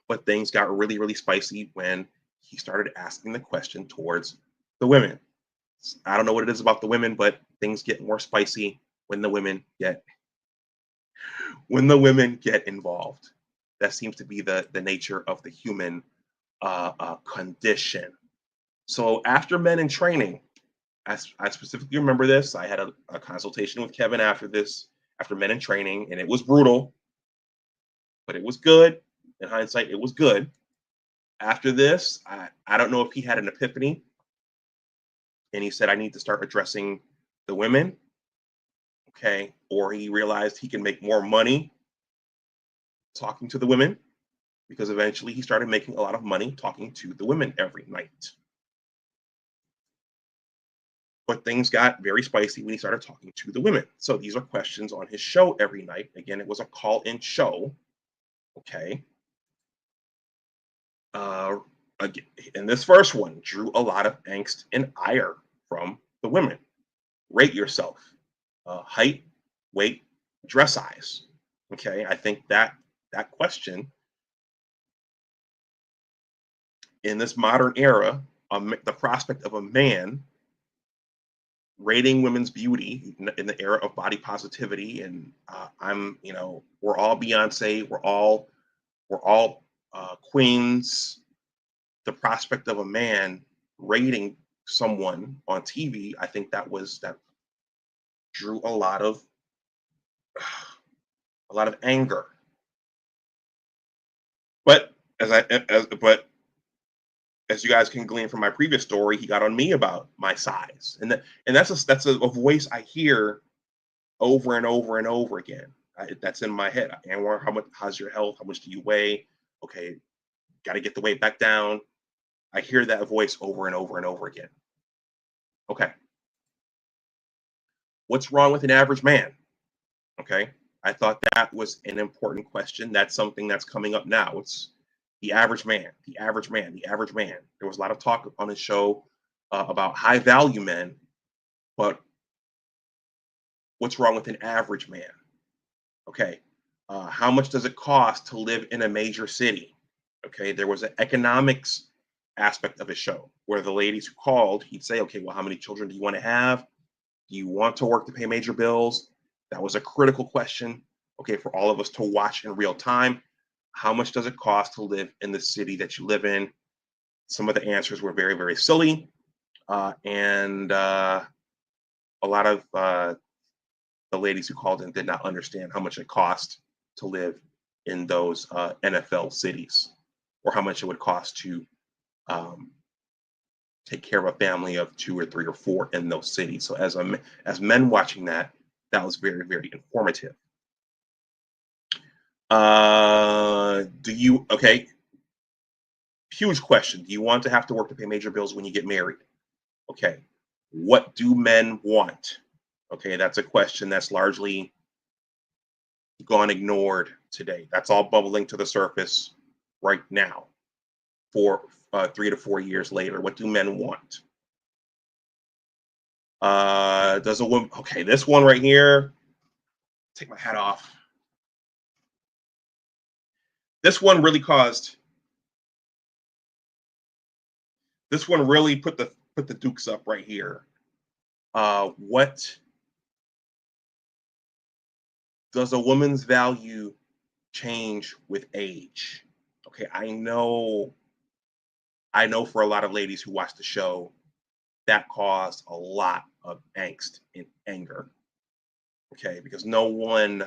but things got really, really spicy when he started asking the question towards the women. I don't know what it is about the women, but things get more spicy when the women get involved. That seems to be the nature of the human condition. So after Men in Training, I specifically remember this. I had a consultation with Kevin after Men in Training, and it was brutal, but it was good. In hindsight, it was good. After this, I don't know if he had an epiphany and he said, I need to start addressing the women. Okay. Or he realized he can make more money talking to the women, because eventually he started making a lot of money talking to the women every night. But things got very spicy when he started talking to the women. So these are questions on his show every night. Again, it was a call-in show. Okay. Again, and this first one drew a lot of angst and ire from the women. Rate yourself. Height, weight, dress size. Okay. I think that question in this modern era, the prospect of a man rating women's beauty in the era of body positivity, and we're all Beyonce, we're all queens. The prospect of a man rating someone on TV, I think that drew a lot of anger. But as you guys can glean from my previous story, he got on me about my size, and that's a voice I hear over and over and over again. That's in my head. Anwar, how's your health? How much do you weigh? Okay, got to get the weight back down. I hear that voice over and over and over again. Okay, what's wrong with an average man? Okay, I thought that was an important question. That's something that's coming up now. It's the average man, the average man, the average man. There was a lot of talk on his show about high value men, but what's wrong with an average man? Okay, how much does it cost to live in a major city? Okay, there was an economics aspect of his show where the ladies who called, he'd say, okay, well, how many children do you want to have? Do you want to work to pay major bills? That was a critical question, okay, for all of us to watch in real time. How much does it cost to live in the city that you live in? Some of the answers were very, very silly. And a lot of the ladies who called in did not understand how much it cost to live in those NFL cities, or how much it would cost to take care of a family of 2 or 3 or 4 in those cities. So as men watching that was very, very informative. Okay, huge question. Do you want to have to work to pay major bills when you get married? Okay, what do men want? Okay, that's a question that's largely gone ignored today. That's all bubbling to the surface right now. 3 to 4 years later, what do men want? Does a woman? Okay, this one right here. Take my hat off. This one really put the dukes up right here. What does a woman's value change with age? Okay, I know for a lot of ladies who watch the show, that caused a lot of angst and anger. Okay, because no one,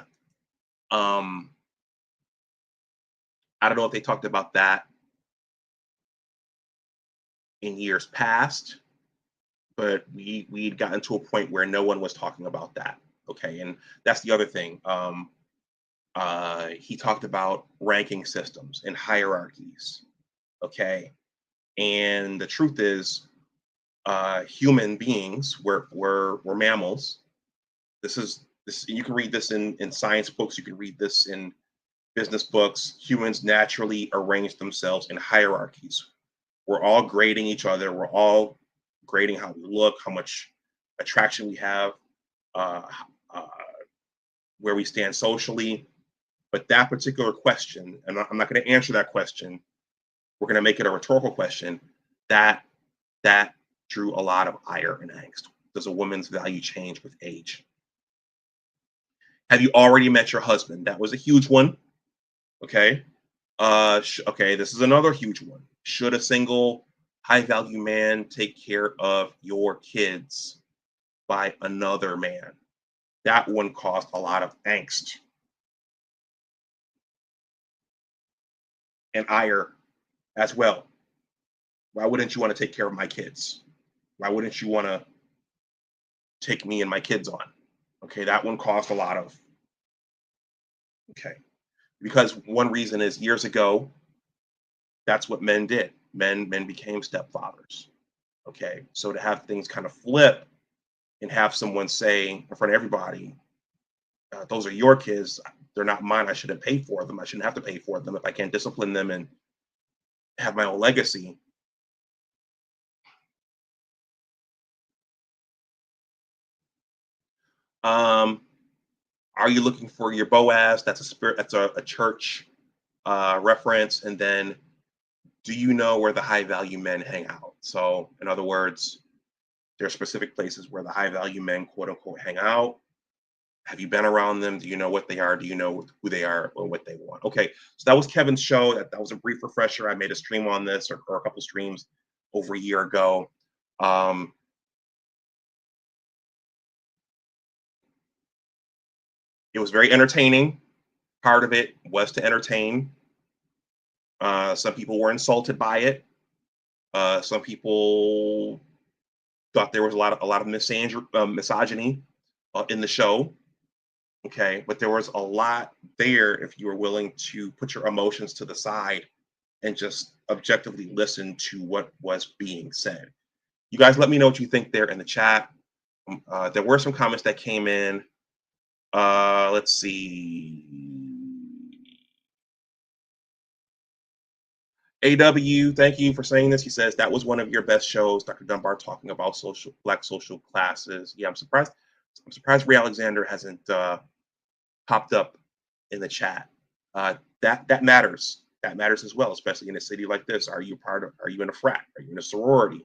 I don't know if they talked about that in years past, but we'd gotten to a point where no one was talking about that. Okay, and that's the other thing. He talked about ranking systems and hierarchies. Okay, and the truth is, human beings, we're mammals. This you can read this in science books. You can read this in business books. Humans naturally arrange themselves in hierarchies. We're all grading each other. We're all grading how we look, how much attraction we have, where we stand socially. But that particular question, and I'm not going to answer that question. We're going to make it a rhetorical question. That drew a lot of ire and angst. Does a woman's value change with age? Have you already met your husband? That was a huge one. Okay. Okay, this is another huge one. Should a single high-value man take care of your kids by another man? That one caused a lot of angst and ire as well. Why wouldn't you want to take care of my kids? Why wouldn't you want to take me and my kids on? Okay, that one caused a lot of, okay. Because one reason is years ago, that's what men did. Men became stepfathers. Okay, so to have things kind of flip and have someone say in front of everybody, those are your kids, they're not mine, I shouldn't pay for them, I shouldn't have to pay for them if I can't discipline them and have my own legacy. Are you looking for your Boaz? That's a spirit, that's a church reference. And then, do you know where the high value men hang out? So in other words, there are specific places where the high value men, quote unquote, hang out. Have you been around them? Do you know what they are? Do you know who they are or what they want? Okay, so that was Kevin's show. That was a brief refresher. I made a stream on this, or a couple streams over a year ago. It was very entertaining. Part of it was to entertain. Some people were insulted by it. Some people thought there was a lot of misogyny in the show. Okay, but there was a lot there if you were willing to put your emotions to the side and just objectively listen to what was being said. You guys let me know what you think there in the chat. There were some comments that came in. Let's see. AW, thank you for saying this. He says that was one of your best shows, Dr. Dunbar, talking about black social classes. Yeah, I'm surprised Ray Alexander hasn't popped up in the chat. That matters. That matters as well, especially in a city like this. Are you in a frat? Are you in a sorority?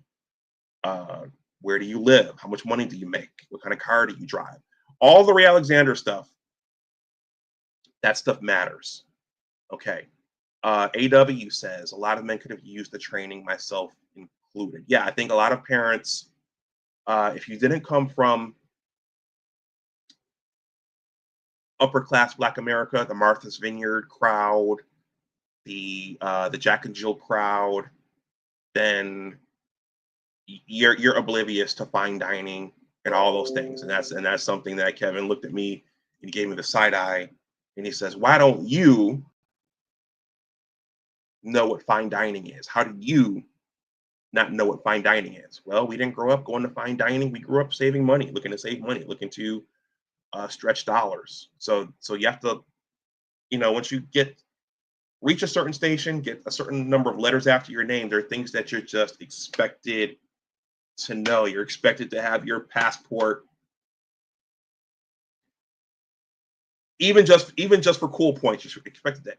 Where do you live? How much money do you make? What kind of car do you drive? All the Ray Alexander stuff, that stuff matters. Okay. AW says a lot of men could have used the training, myself included. Yeah, I think a lot of parents, if you didn't come from upper class Black America, the Martha's Vineyard crowd, the Jack and Jill crowd, then you're oblivious to fine dining and all those things. And that's something that Kevin looked at me and he gave me the side eye and he says, why don't you know what fine dining is? How do you not know what fine dining is? Well, we didn't grow up going to fine dining. We grew up saving money, looking to save money, looking to stretch dollars. So you have to, once you reach a certain station, get a certain number of letters after your name, there are things that you're just expected to know. You're expected to have your passport, even just for cool points. You're expected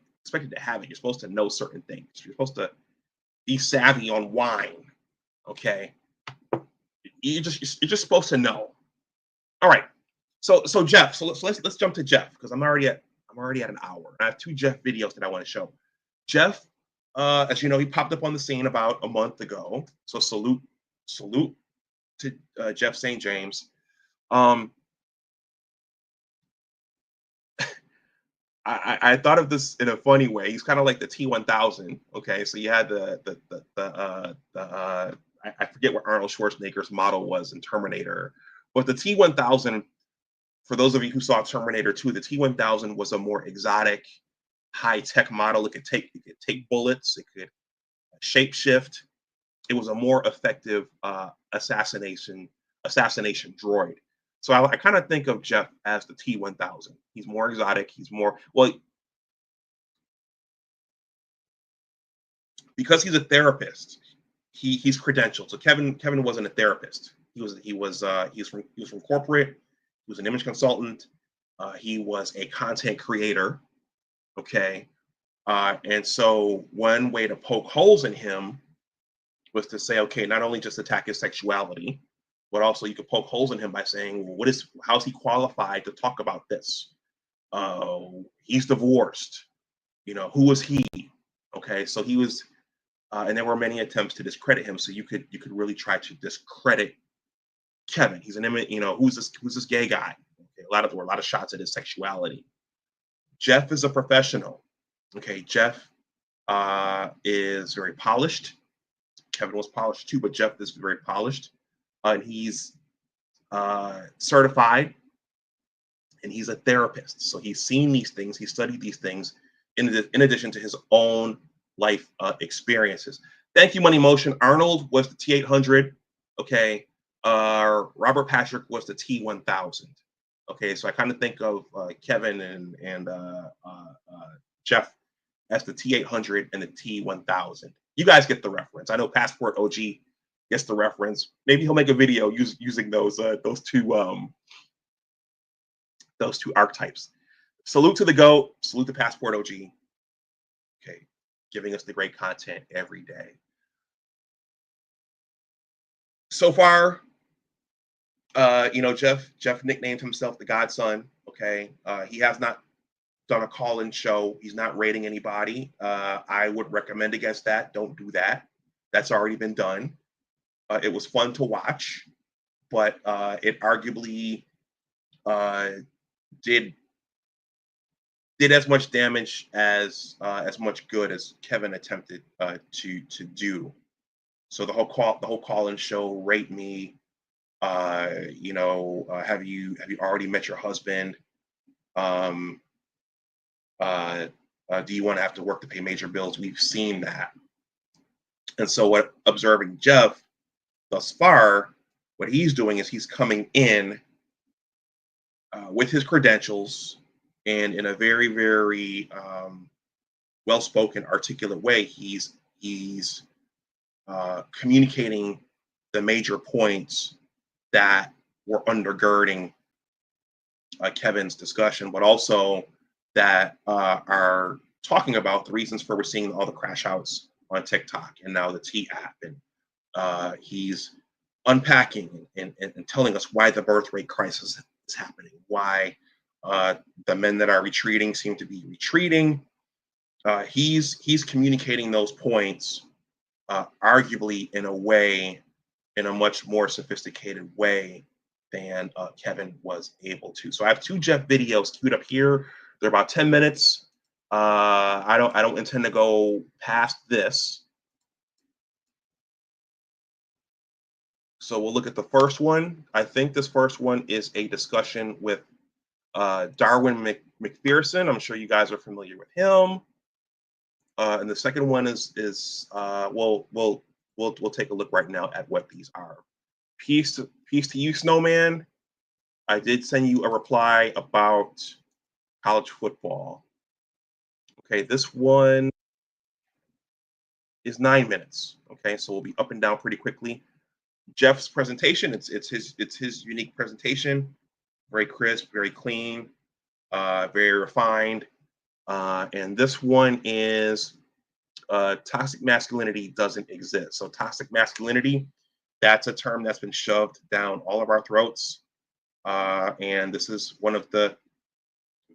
to have it. You're supposed to know certain things. You're supposed to be savvy on wine. Okay, you're just supposed to know. All right. So Jeff. So let's jump to Jeff because I'm already at an hour. I have 2 Jeff videos that I want to show. Jeff, as you know, he popped up on the scene about a month ago. So salute to Jeff St. James. I thought of this in a funny way. He's kind of like the T-1000. Okay, so you had I forget what Arnold Schwarzenegger's model was in Terminator, but the T-1000. For those of you who saw Terminator 2, the T-1000 was a more exotic, high-tech model. It could take bullets. It could shapeshift. It was a more effective assassination droid. So I kind of think of Jeff as the T-1000. He's more exotic. He's more, well, because he's a therapist. He's credentialed. So Kevin wasn't a therapist. He was from corporate. He was an image consultant. He was a content creator. Okay. And so one way to poke holes in him was to say, okay, not only just attack his sexuality, but also you could poke holes in him by saying, well, how's he qualified to talk about this? He's divorced. Who was he? Okay, so he was, and there were many attempts to discredit him. So you could really try to discredit Kevin. He's an image, who's this gay guy? Okay, there were a lot of shots at his sexuality. Jeff is a professional. Okay, Jeff is very polished. Kevin was polished too, but Jeff is very polished. and he's certified, and he's a therapist. So he's seen these things, he studied these things in addition to his own life experiences. Thank you, Money Motion. Arnold was the T800. Okay. Robert Patrick was the T1000. Okay. So I kind of think of Kevin and Jeff as the T800 and the T1000. You guys get the reference. I know Passport OG gets the reference. Maybe he'll make a video using those two archetypes. Salute to the GOAT. Salute to Passport OG. Okay, giving us the great content every day. So far, Jeff nicknamed himself the Godson. Okay, he has not done a call-in show. He's not rating anybody. I would recommend against that. Don't do that. That's already been done. It was fun to watch, but it arguably did as much damage as much good as Kevin attempted to do. So the whole call-in show, rate me. Have you already met your husband? Do you want to have to work to pay major bills? We've seen that. And so what observing Jeff thus far, what he's doing is he's coming in with his credentials and in a very, very well-spoken, articulate way, he's communicating the major points that were undergirding Kevin's discussion, but also that are talking about the reasons for we're seeing all the crash outs on TikTok and now the T app. And he's unpacking and telling us why the birth rate crisis is happening, why the men that are retreating seem to be retreating. He's communicating those points arguably in a much more sophisticated way than Kevin was able to. So I have two Jeff videos queued up here. They're about 10 minutes. I don't intend to go past this. So we'll look at the first one. I think this first one is a discussion with Darwin McPherson. I'm sure you guys are familiar with him. And the second one is we'll take a look right now at what these are. Peace to you, Snowman. I did send you a reply about college football. Okay, this one is 9 minutes. Okay, so we'll be up and down pretty quickly. Jeff's presentation, it's his unique presentation, very crisp, very clean, very refined. And this one is toxic masculinity doesn't exist. So toxic masculinity, that's a term that's been shoved down all of our throats. And this is one of the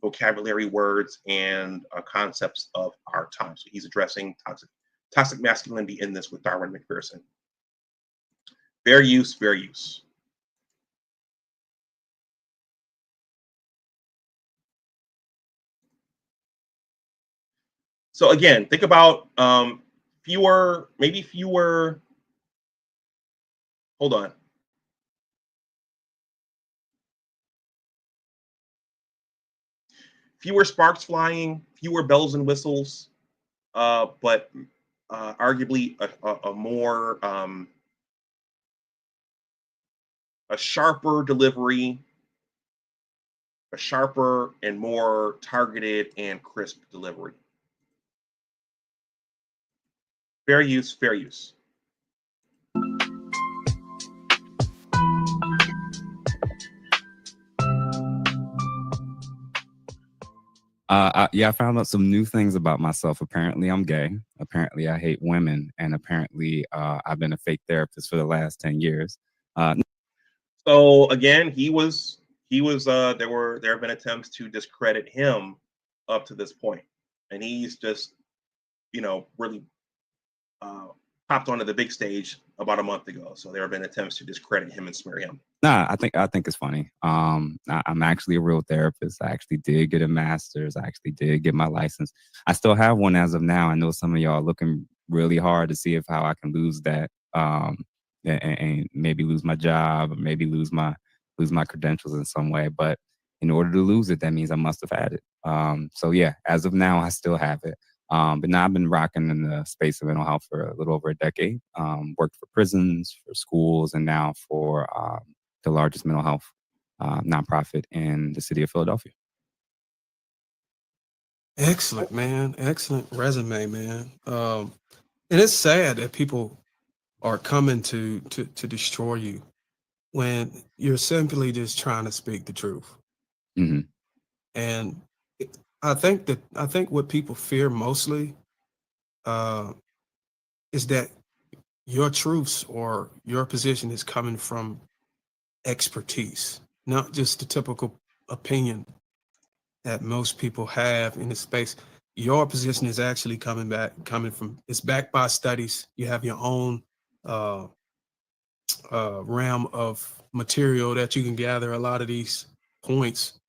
vocabulary words and concepts of our time. So he's addressing toxic masculinity in this with Darwin McPherson. Fair use, fair use. So again, think about fewer, hold on. Fewer sparks flying, fewer bells and whistles, but arguably a more, a sharper delivery, a sharper and more targeted and crisp delivery. Fair use, fair use. I found out some new things about myself. Apparently, I'm gay. Apparently, I hate women, and apparently, I've been a fake therapist for the last 10 years. So again, there have been attempts to discredit him up to this point, and he's just, really popped onto the big stage about a month ago. So there have been attempts to discredit him and smear him. Nah, I think it's funny. I'm actually a real therapist. I actually did get a master's. I actually did get my license. I still have one as of now. I know some of y'all are looking really hard to see how I can lose that. and maybe lose my job, or maybe lose my credentials in some way. But in order to lose it, that means I must have had it. So yeah, as of now, I still have it. But now I've been rocking in the space of mental health for a little over a decade. Worked for prisons, for schools, and now for the largest mental health nonprofit in the city of Philadelphia. Excellent, man. Excellent resume, man. And it's sad that people are coming to destroy you when you're simply just trying to speak the truth. Hmm. And I think what people fear mostly is that your truths or your position is coming from expertise, not just the typical opinion that most people have in the space. Your position is actually coming from, it's backed by studies. You have your own realm of material that you can gather a lot of these points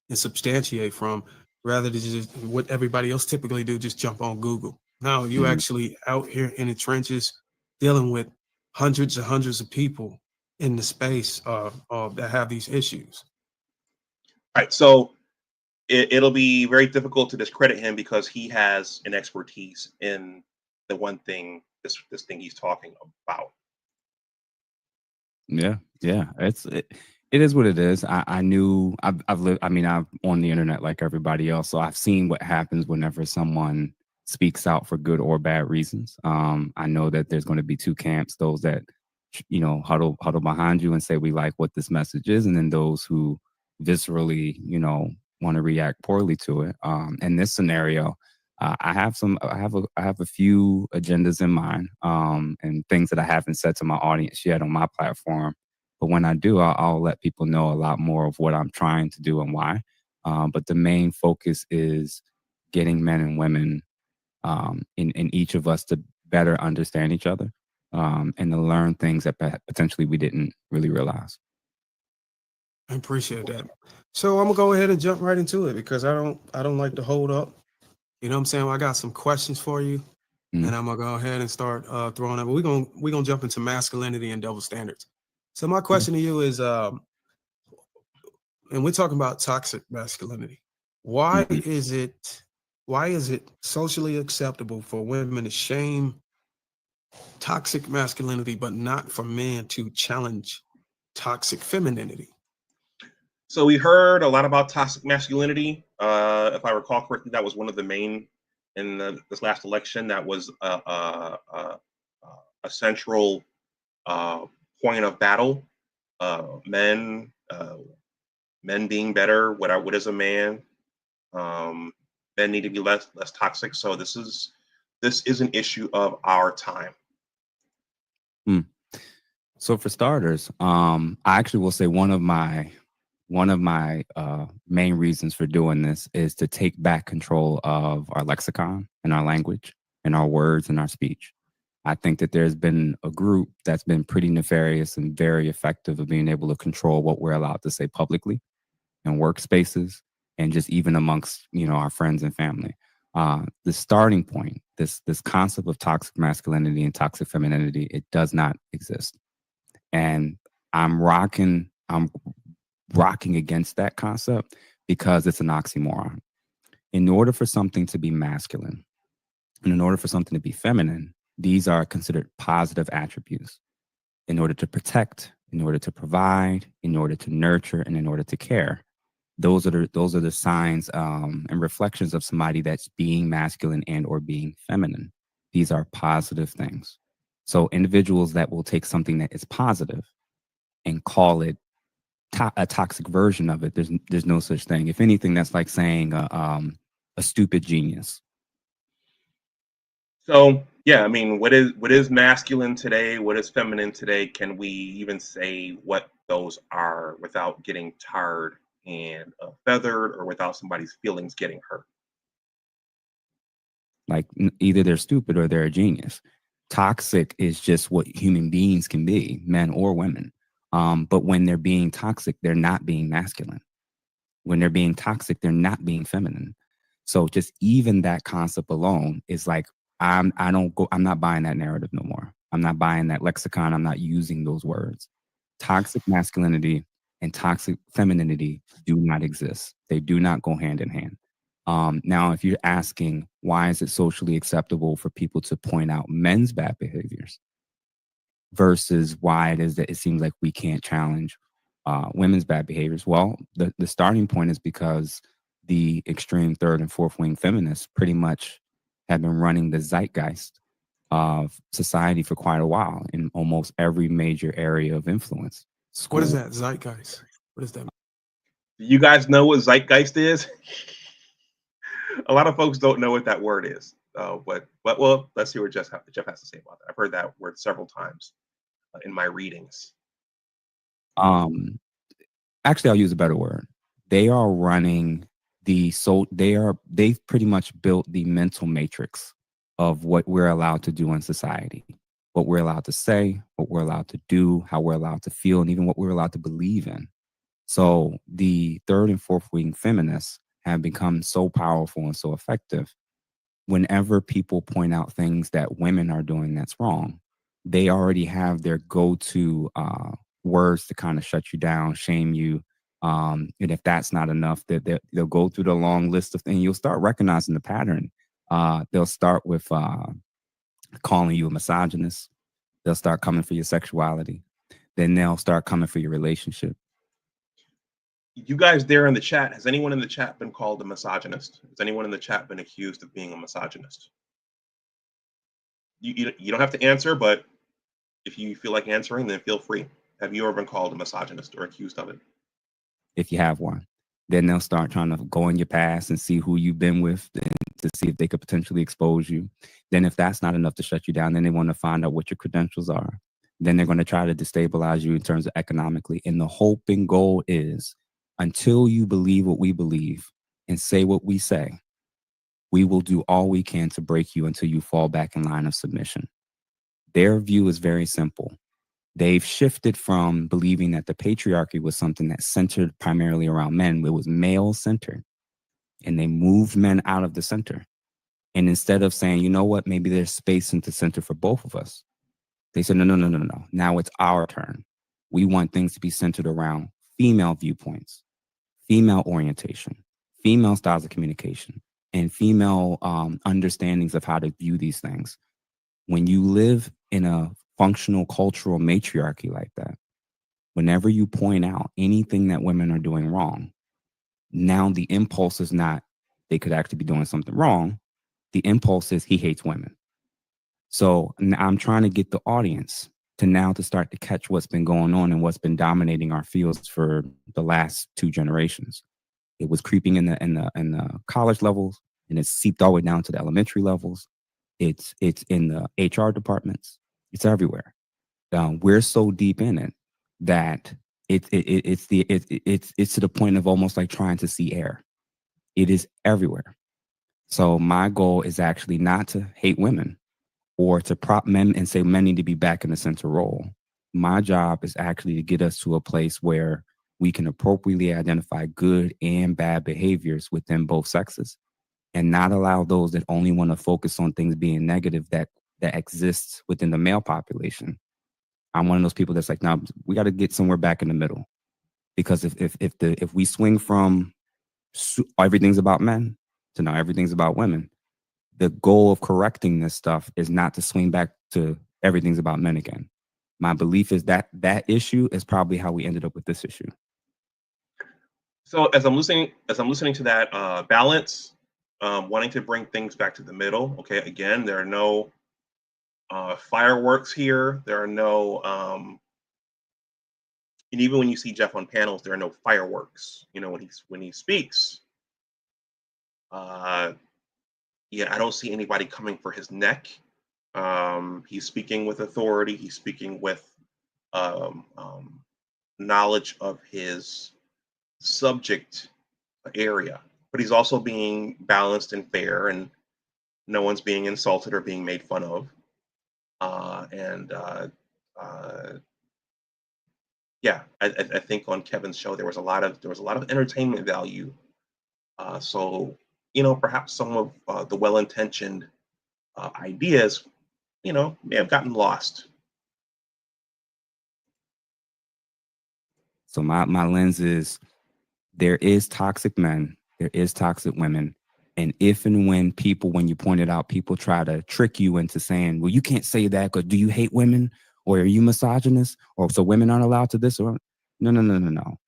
and substantiate from, rather than just what everybody else typically do, just jump on Google. Now you Hmm. actually out here in the trenches dealing with hundreds and hundreds of people in the space that have these issues. All right, so it'll be very difficult to discredit him because he has an expertise in the one thing, this thing he's talking about. Yeah, yeah. It is what it is. I knew I've lived. I mean, I'm on the internet like everybody else, so I've seen what happens whenever someone speaks out for good or bad reasons. I know that there's going to be two camps: those that huddle behind you and say we like what this message is, and then those who viscerally want to react poorly to it. In this scenario, I have a few agendas in mind, and things that I haven't said to my audience yet on my platform. But when I do, I'll let people know a lot more of what I'm trying to do and why. But the main focus is getting men and women in each of us to better understand each other, and to learn things that potentially we didn't really realize. I appreciate that. So I'm gonna go ahead and jump right into it because I don't like to hold up. You know what I'm saying? Well, I got some questions for you, Mhm. and I'm gonna go ahead and start throwing them. We're gonna jump into masculinity and double standards. So my question to you is, and we're talking about toxic masculinity. Why Mhm. is it socially acceptable for women to shame toxic masculinity, but not for men to challenge toxic femininity? So we heard a lot about toxic masculinity. If I recall correctly, that was one of the main in this last election. That was a central point of battle. Men being better. What is a man? Men need to be less toxic. So this is an issue of our time. Mm. So for starters, I actually will say one of my main reasons for doing this is to take back control of our lexicon and our language and our words and our speech. I think that there's been a group that's been pretty nefarious and very effective of being able to control what we're allowed to say publicly in workspaces and just even amongst our friends and family. The starting point, this concept of toxic masculinity and toxic femininity, it does not exist. And I'm rocking against that concept because it's an oxymoron. In order for something to be masculine and in order for something to be feminine, these are considered positive attributes. In order to protect, in order to provide, in order to nurture, and in order to care, those are the signs and reflections of somebody that's being masculine and or being feminine. These are positive things. So individuals that will take something that is positive and call it a toxic version of it, there's no such thing. If anything, that's like saying a stupid genius. So yeah, I mean, what is masculine today? What is feminine today? Can we even say what those are without getting tarred and feathered, or without somebody's feelings getting hurt? Like either they're stupid or they're a genius. Toxic is just what human beings can be, men or women. But when they're being toxic, they're not being masculine. When they're being toxic, they're not being feminine. So just even that concept alone is like, I'm not buying that narrative no more. I'm not buying that lexicon. I'm not using those words. Toxic masculinity and toxic femininity do not exist. They do not go hand in hand. Now, if you're asking why is it socially acceptable for people to point out men's bad behaviors versus why it is that it seems like we can't challenge women's bad behaviors, well, the starting point is because the extreme third and fourth wing feminists pretty much have been running the zeitgeist of society for quite a while in almost every major area of influence. What is School. that? Zeitgeist. What is that? Do you guys know what zeitgeist is? A lot of folks don't know what that word is. But well, let's see what Jeff has to say about that. I've heard that word several times in my readings. Actually, I'll use a better word. They are running they've pretty much built the mental matrix of what we're allowed to do in society, what we're allowed to say, what we're allowed to do, how we're allowed to feel, and even what we're allowed to believe in. So the third and fourth wing feminists have become so powerful and so effective. Whenever people point out things that women are doing that's wrong, they already have their go-to words to kind of shut you down, shame you. And if that's not enough, they'll go through the long list of things. You'll start recognizing the pattern. They'll start with calling you a misogynist. They'll start coming for your sexuality. Then they'll start coming for your relationship. You guys there in the chat, has anyone in the chat been called a misogynist? Has anyone in the chat been accused of being a misogynist? You don't have to answer, but if you feel like answering, then feel free. Have you ever been called a misogynist or accused of it? If you have one, then they'll start trying to go in your past and see who you've been with and to see if they could potentially expose you. Then if that's not enough to shut you down, then they want to find out what your credentials are. Then they're going to try to destabilize you in terms of economically. And the hope and goal is until you believe what we believe and say what we say, we will do all we can to break you until you fall back in line of submission. Their view is very simple. They've shifted from believing that the patriarchy was something that centered primarily around men. It was male-centered. And they moved men out of the center. And instead of saying, you know what, maybe there's space in the center for both of us, they said, no. Now it's our turn. We want things to be centered around female viewpoints, female orientation, female styles of communication, and female understandings of how to view these things. When you live in a functional cultural matriarchy like that, whenever you point out anything that women are doing wrong, now the impulse is not they could actually be doing something wrong. The impulse is he hates women. So I'm trying to get the audience to start to catch what's been going on and what's been dominating our fields for the last 2 generations. It was creeping in the college levels, and it's seeped all the way down to the elementary levels. It's in the HR departments. It's everywhere. We're so deep in it that it's to the point of almost like trying to see air. It is everywhere. So my goal is actually not to hate women or to prop men and say men need to be back in the center role. My job is actually to get us to a place where we can appropriately identify good and bad behaviors within both sexes and not allow those that only want to focus on things being negative that exists within the male population. I'm one of those people that's like, no, we got to get somewhere back in the middle, because if we swing from everything's about men to now everything's about women, the goal of correcting this stuff is not to swing back to everything's about men again. My belief is that issue is probably how we ended up with this issue. So as I'm listening to that balance, wanting to bring things back to the middle. Okay, again, there are no fireworks here. There are no, and even when you see Jeff on panels, there are no fireworks. You know, when he speaks, yeah, I don't see anybody coming for his neck. He's speaking with authority. He's speaking with knowledge of his subject area, but he's also being balanced and fair, and no one's being insulted or being made fun of. Yeah, I think on Kevin's show there was a lot of entertainment value. So you know, perhaps some of the well-intentioned ideas may have gotten lost. So my lens is, there is toxic men, there is toxic women. And if and when you point it out, people try to trick you into saying, well, you can't say that because do you hate women? Or are you misogynist? Or so women aren't allowed to this? Or no.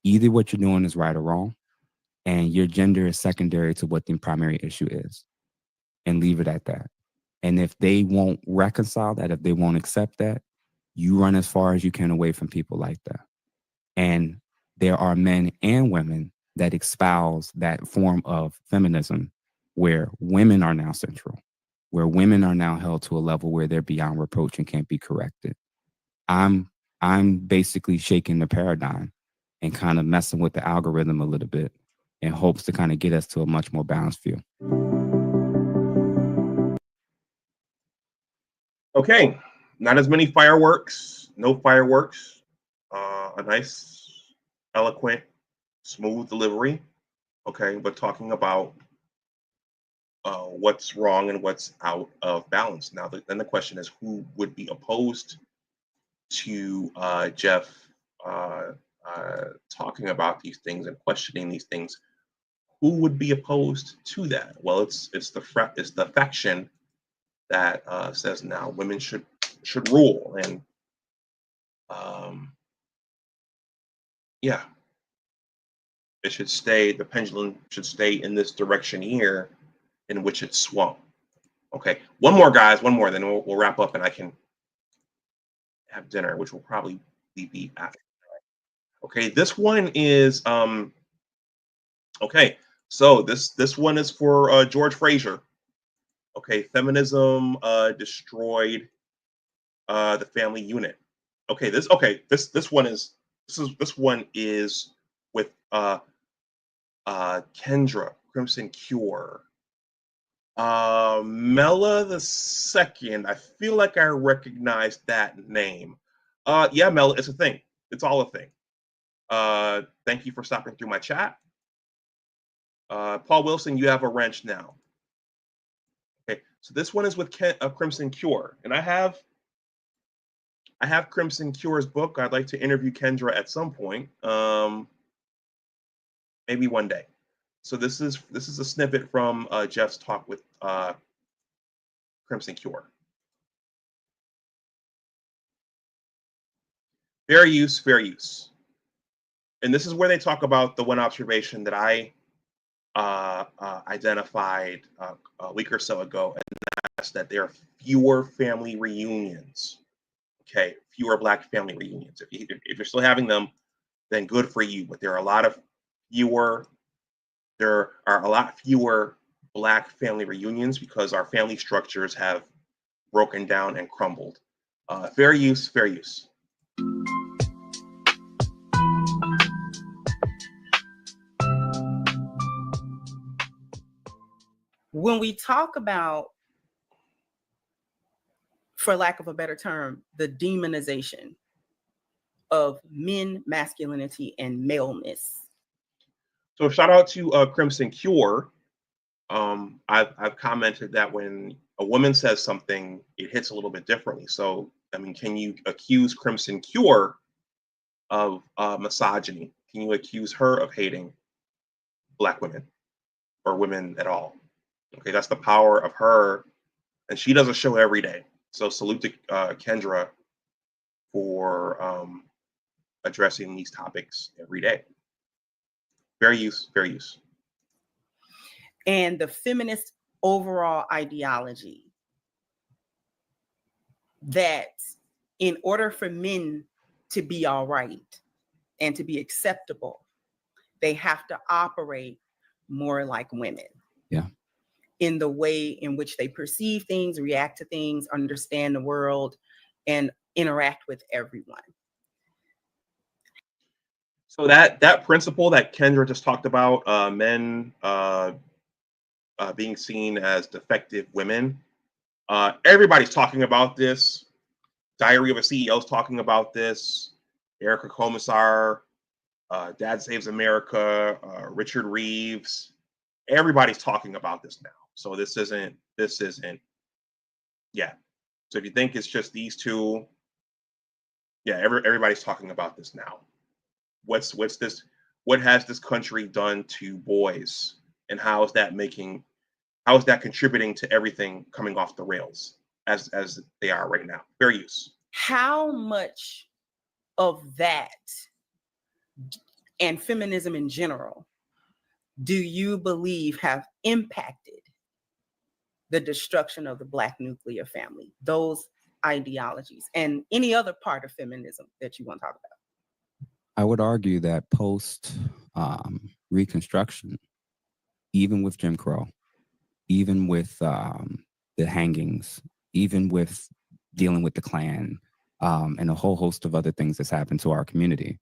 Either what you're doing is right or wrong. And your gender is secondary to what the primary issue is. And leave it at that. And if they won't reconcile that, if they won't accept that, you run as far as you can away from people like that. And there are men and women that espouse that form of feminism where women are now central, where women are now held to a level where they're beyond reproach and can't be corrected. I'm basically shaking the paradigm and kind of messing with the algorithm a little bit in hopes to kind of get us to a much more balanced view. Okay, not as many fireworks, no fireworks. A nice, eloquent, smooth delivery. Okay, but talking about what's wrong and what's out of balance. Now, then the question is, who would be opposed to Jeff talking about these things and questioning these things? Who would be opposed to that? Well, it's the faction that says now women should rule, and yeah, it should stay. The pendulum should stay in this direction here, in which it swung. Okay, one more, guys, one more, then we'll wrap up, and I can have dinner, which will probably be after. Okay, this one is okay. So this one is for George Fraser. Okay, feminism destroyed the family unit. Okay, this one is with Kendra Crimson Cure. Mela the Second. I feel like I recognize that name. Yeah, Mela, it's a thing. It's all a thing. Thank you for stopping through my chat. Paul Wilson, you have a wrench now. Okay, so this one is with Crimson Cure, and I have Crimson Cure's book. I'd like to interview Kendra at some point, maybe one day. So this is a snippet from Jeff's talk with Crimson Cure. Fair use, fair use. And this is where they talk about the one observation that I identified a week or so ago, and that's that there are fewer family reunions. Okay, fewer Black family reunions. If you're still having them, then good for you. But there are a lot fewer Black family reunions because our family structures have broken down and crumbled. Fair use, fair use. When we talk about, for lack of a better term, the demonization of men, masculinity, and maleness. So shout out to Crimson Cure. I've commented that when a woman says something, it hits a little bit differently. So, I mean, can you accuse Crimson Cure of misogyny? Can you accuse her of hating Black women or women at all? Okay, that's the power of her, and she does a show every day. So salute to Kendra for addressing these topics every day. Fair use, fair use. And the feminist overall ideology that in order for men to be all right and to be acceptable, they have to operate more like women. Yeah. In the way in which they perceive things, react to things, understand the world, and interact with everyone. So that principle that Kendra just talked about, men being seen as defective women, everybody's talking about this. Diary of a CEO is talking about this. Erica Komisar, Dad Saves America, Richard Reeves. Everybody's talking about this now. So this isn't Yeah. So if you think it's just these two, yeah, everybody's talking about this now. What's this? What has this country done to boys, and how is that contributing to everything coming off the rails as they are right now? Fair use. How much of that and feminism in general do you believe have impacted the destruction of the Black nuclear family, those ideologies, and any other part of feminism that you want to talk about? I would argue that post Reconstruction, even with Jim Crow, even with the hangings, even with dealing with the Klan, and a whole host of other things that's happened to our community,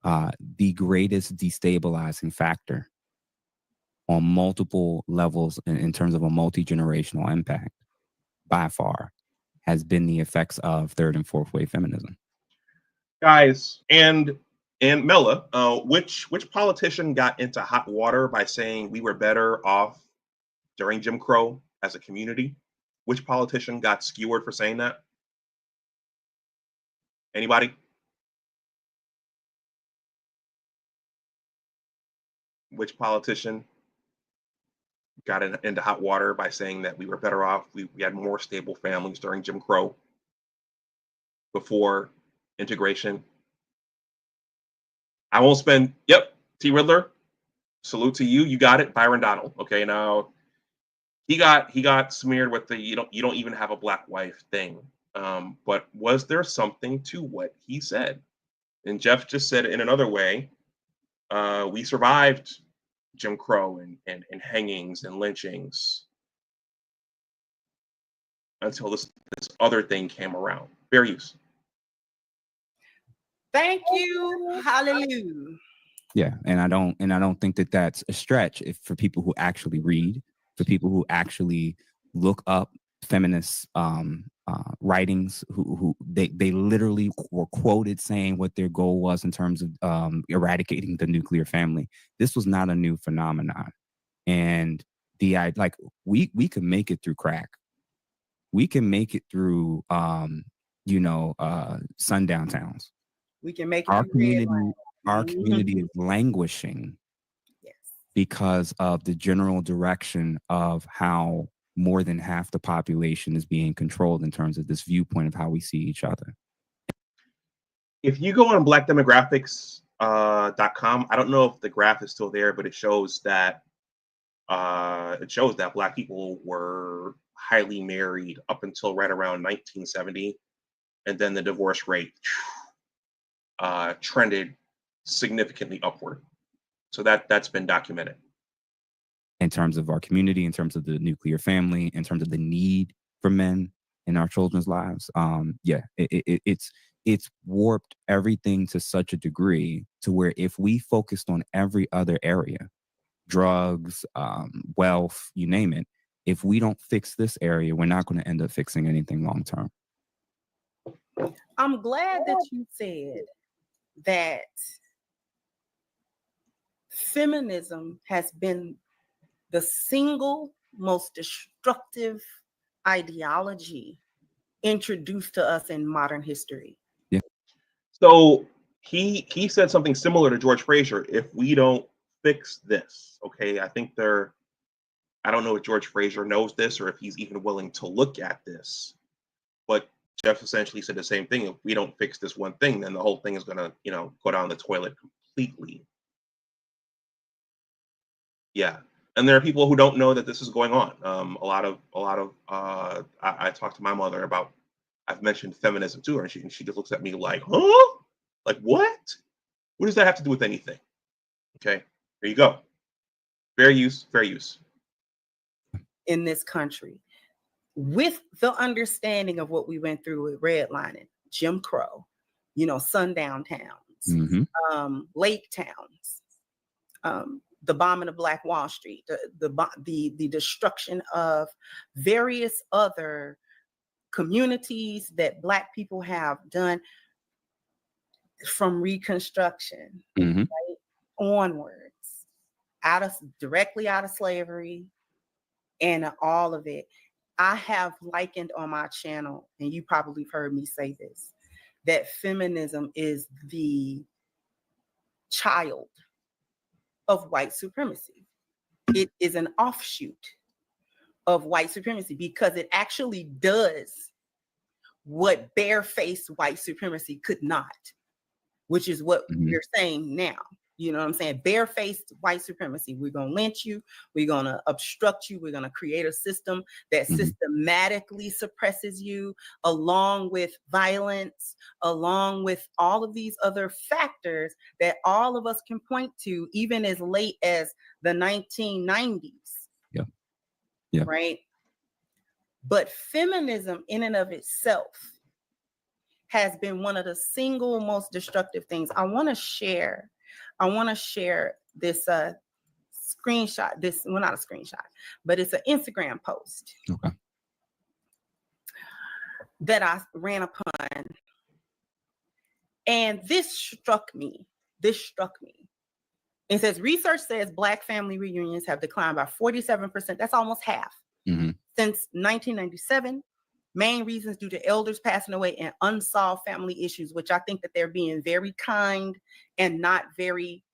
the greatest destabilizing factor on multiple levels in terms of a multi-generational impact by far has been the effects of third and fourth wave feminism. Guys, and Mela, which politician got into hot water by saying we were better off during Jim Crow as a community? Which politician got skewered for saying that? Anybody? Which politician got into hot water by saying that we were better off, we had more stable families during Jim Crow before integration? I won't spend, yep, T. Riddler, salute to you. You got it. Byron Donald. Okay, now he got smeared with the you don't even have a Black wife thing. But was there something to what he said? And Jeff just said it in another way. We survived Jim Crow and hangings and lynchings until this other thing came around. Fair use. Thank you. Hallelujah. Yeah, and I don't think that that's a stretch for people who actually read, for people who actually look up feminist writings, who they literally were quoted saying what their goal was in terms of eradicating the nuclear family. This was not a new phenomenon, and we can make it through crack, we can make it through sundown towns. We can make it Our through community. Our community is languishing because of the general direction of how more than half the population is being controlled in terms of this viewpoint of how we see each other. If you go on blackdemographics.com, I don't know if the graph is still there, but it shows that Black people were highly married up until right around 1970, and then the divorce rate trended significantly upward. So that's been documented. In terms of our community, in terms of the nuclear family, in terms of the need for men in our children's lives, it's warped everything to such a degree to where if we focused on every other area, drugs, wealth, you name it, if we don't fix this area, we're not going to end up fixing anything long term. I'm glad that you said that feminism has been the single most destructive ideology introduced to us in modern history. Yeah. So he said something similar to George Fraser. If we don't fix this, okay, I don't know if George Fraser knows this or if he's even willing to look at this, but Jeff essentially said the same thing. If we don't fix this one thing, then the whole thing is gonna, go down the toilet completely. Yeah, and there are people who don't know that this is going on. I talked to my mother about. I've mentioned feminism to her, and she just looks at me like, "Huh? Like what? What does that have to do with anything?" Okay, there you go. Fair use. Fair use. In this country, with the understanding of what we went through with redlining, Jim Crow, sundown towns, lake towns, the bombing of Black Wall Street, the destruction of various other communities that Black people have done from Reconstruction right, onwards, directly out of slavery, and all of it. I have likened on my channel, and you probably have heard me say this, that feminism is the child of white supremacy. It is an offshoot of white supremacy because it actually does what barefaced white supremacy could not, which is what we're saying now. You know what I'm saying? Barefaced white supremacy. We're going to lynch you. We're going to obstruct you. We're going to create a system that systematically suppresses you, along with violence, along with all of these other factors that all of us can point to, even as late as the 1990s. Yeah. Yeah. Right? But feminism in and of itself has been one of the single most destructive things. I want to share this screenshot. Well, not a screenshot, but it's an Instagram post that I ran upon. And this struck me. It says, research says Black family reunions have declined by 47%. That's almost half. Since 1997. Main reasons due to elders passing away and unsolved family issues, which I think that they're being very kind and not very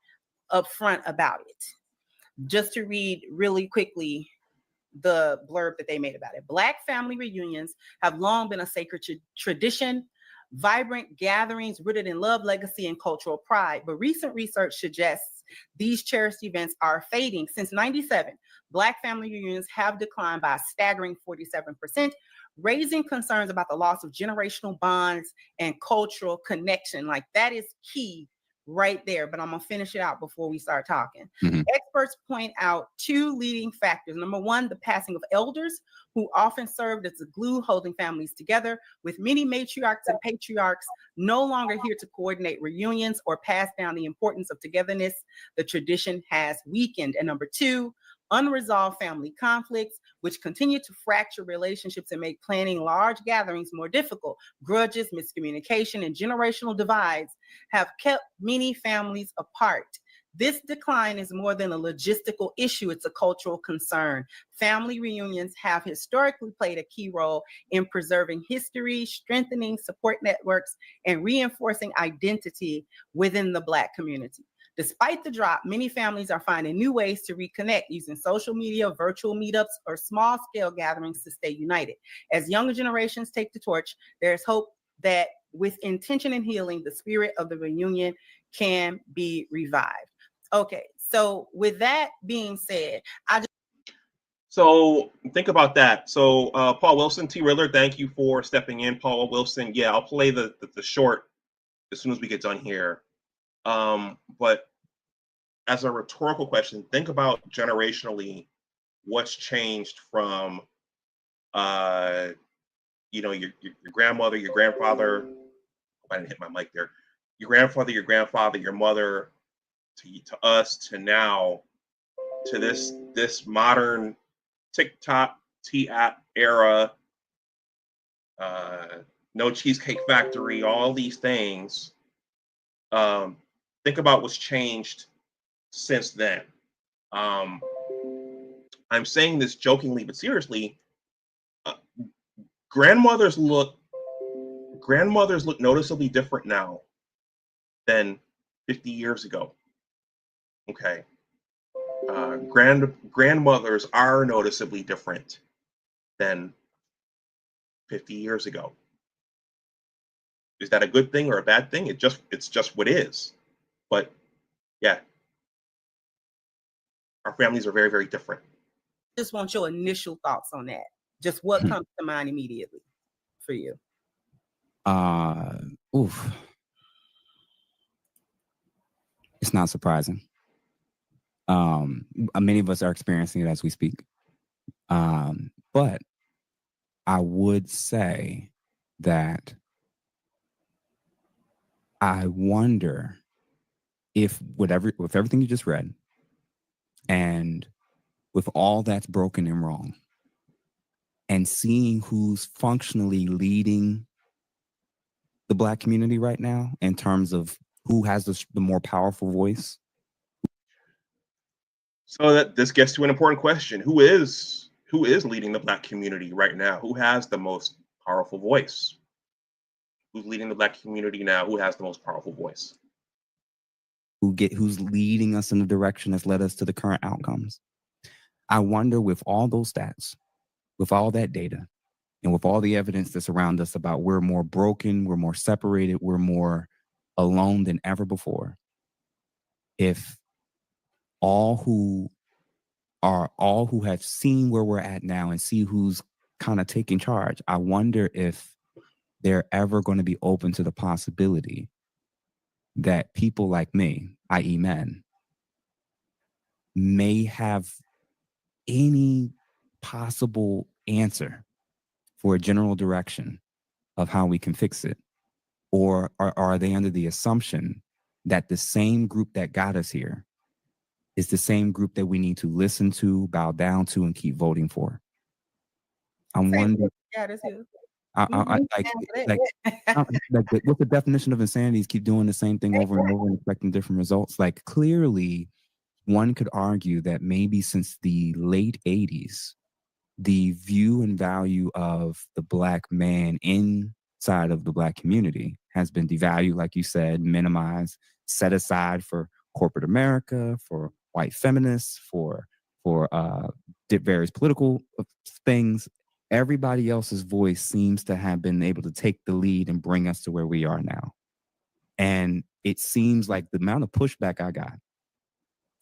upfront about it. Just to read really quickly the blurb that they made about it. Black family reunions have long been a sacred tradition, vibrant gatherings rooted in love, legacy, and cultural pride. But recent research suggests these cherished events are fading. Since 97, Black family reunions have declined by a staggering 47%, raising concerns about the loss of generational bonds and cultural connection. Like, that is key right there, but I'm gonna finish it out before we start talking. Experts point out two leading factors. Number one, the passing of elders, who often served as the glue holding families together, with many matriarchs and patriarchs no longer here to coordinate reunions or pass down the importance of togetherness. The tradition has weakened. And number two, unresolved family conflicts, which continue to fracture relationships and make planning large gatherings more difficult. Grudges, miscommunication, and generational divides have kept many families apart. This decline is more than a logistical issue, it's a cultural concern. Family reunions have historically played a key role in preserving history, strengthening support networks, and reinforcing identity within the Black community. Despite the drop, many families are finding new ways to reconnect using social media, virtual meetups, or small-scale gatherings to stay united. As younger generations take the torch, there's hope that with intention and healing, the spirit of the reunion can be revived. Okay, so with that being said, So think about that. So Paul Wilson, T. Riddler, thank you for stepping in. Paul Wilson, yeah, I'll play the short as soon as we get done here. But as a rhetorical question, think about generationally what's changed from, your grandmother, your grandfather. I didn't hit my mic there. Your grandfather, your mother, to us, to now, to this modern TikTok, T-app era, no Cheesecake Factory, all these things. Think about what's changed since then. I'm saying this jokingly, but seriously, grandmothers look noticeably different now than 50 years ago. Okay. Grandmothers are noticeably different than 50 years ago. Is that a good thing or a bad thing? It's just what is. But yeah, our families are very, very different. Just want your initial thoughts on that. Just what comes to mind immediately for you? It's not surprising. Many of us are experiencing it as we speak. But I would say that I wonder if with everything you just read, and with all that's broken and wrong, and seeing who's functionally leading the Black community right now in terms of who has the more powerful voice. So that this gets to an important question. Who is who is leading the Black community right now? Who has the most powerful voice? Who's leading the Black community now? Who has the most powerful voice? Who's leading us in the direction that's led us to the current outcomes? I wonder, with all those stats, with all that data, and with all the evidence that's around us about we're more broken, we're more separated, we're more alone than ever before, if all who have seen where we're at now and see who's kind of taking charge, I wonder if they're ever going to be open to the possibility that people like me, i.e. men, may have any possible answer for a general direction of how we can fix it. Or are they under the assumption that the same group that got us here is the same group that we need to listen to, bow down to, and keep voting for? I'm wondering. What's the definition of insanity? Is keep doing the same thing over and over and expecting different results. Like, clearly, one could argue that maybe since the late 80s, the view and value of the Black man inside of the Black community has been devalued, like you said, minimized, set aside for corporate America, for white feminists, for various political things. Everybody else's voice seems to have been able to take the lead and bring us to where we are now. And it seems like the amount of pushback I got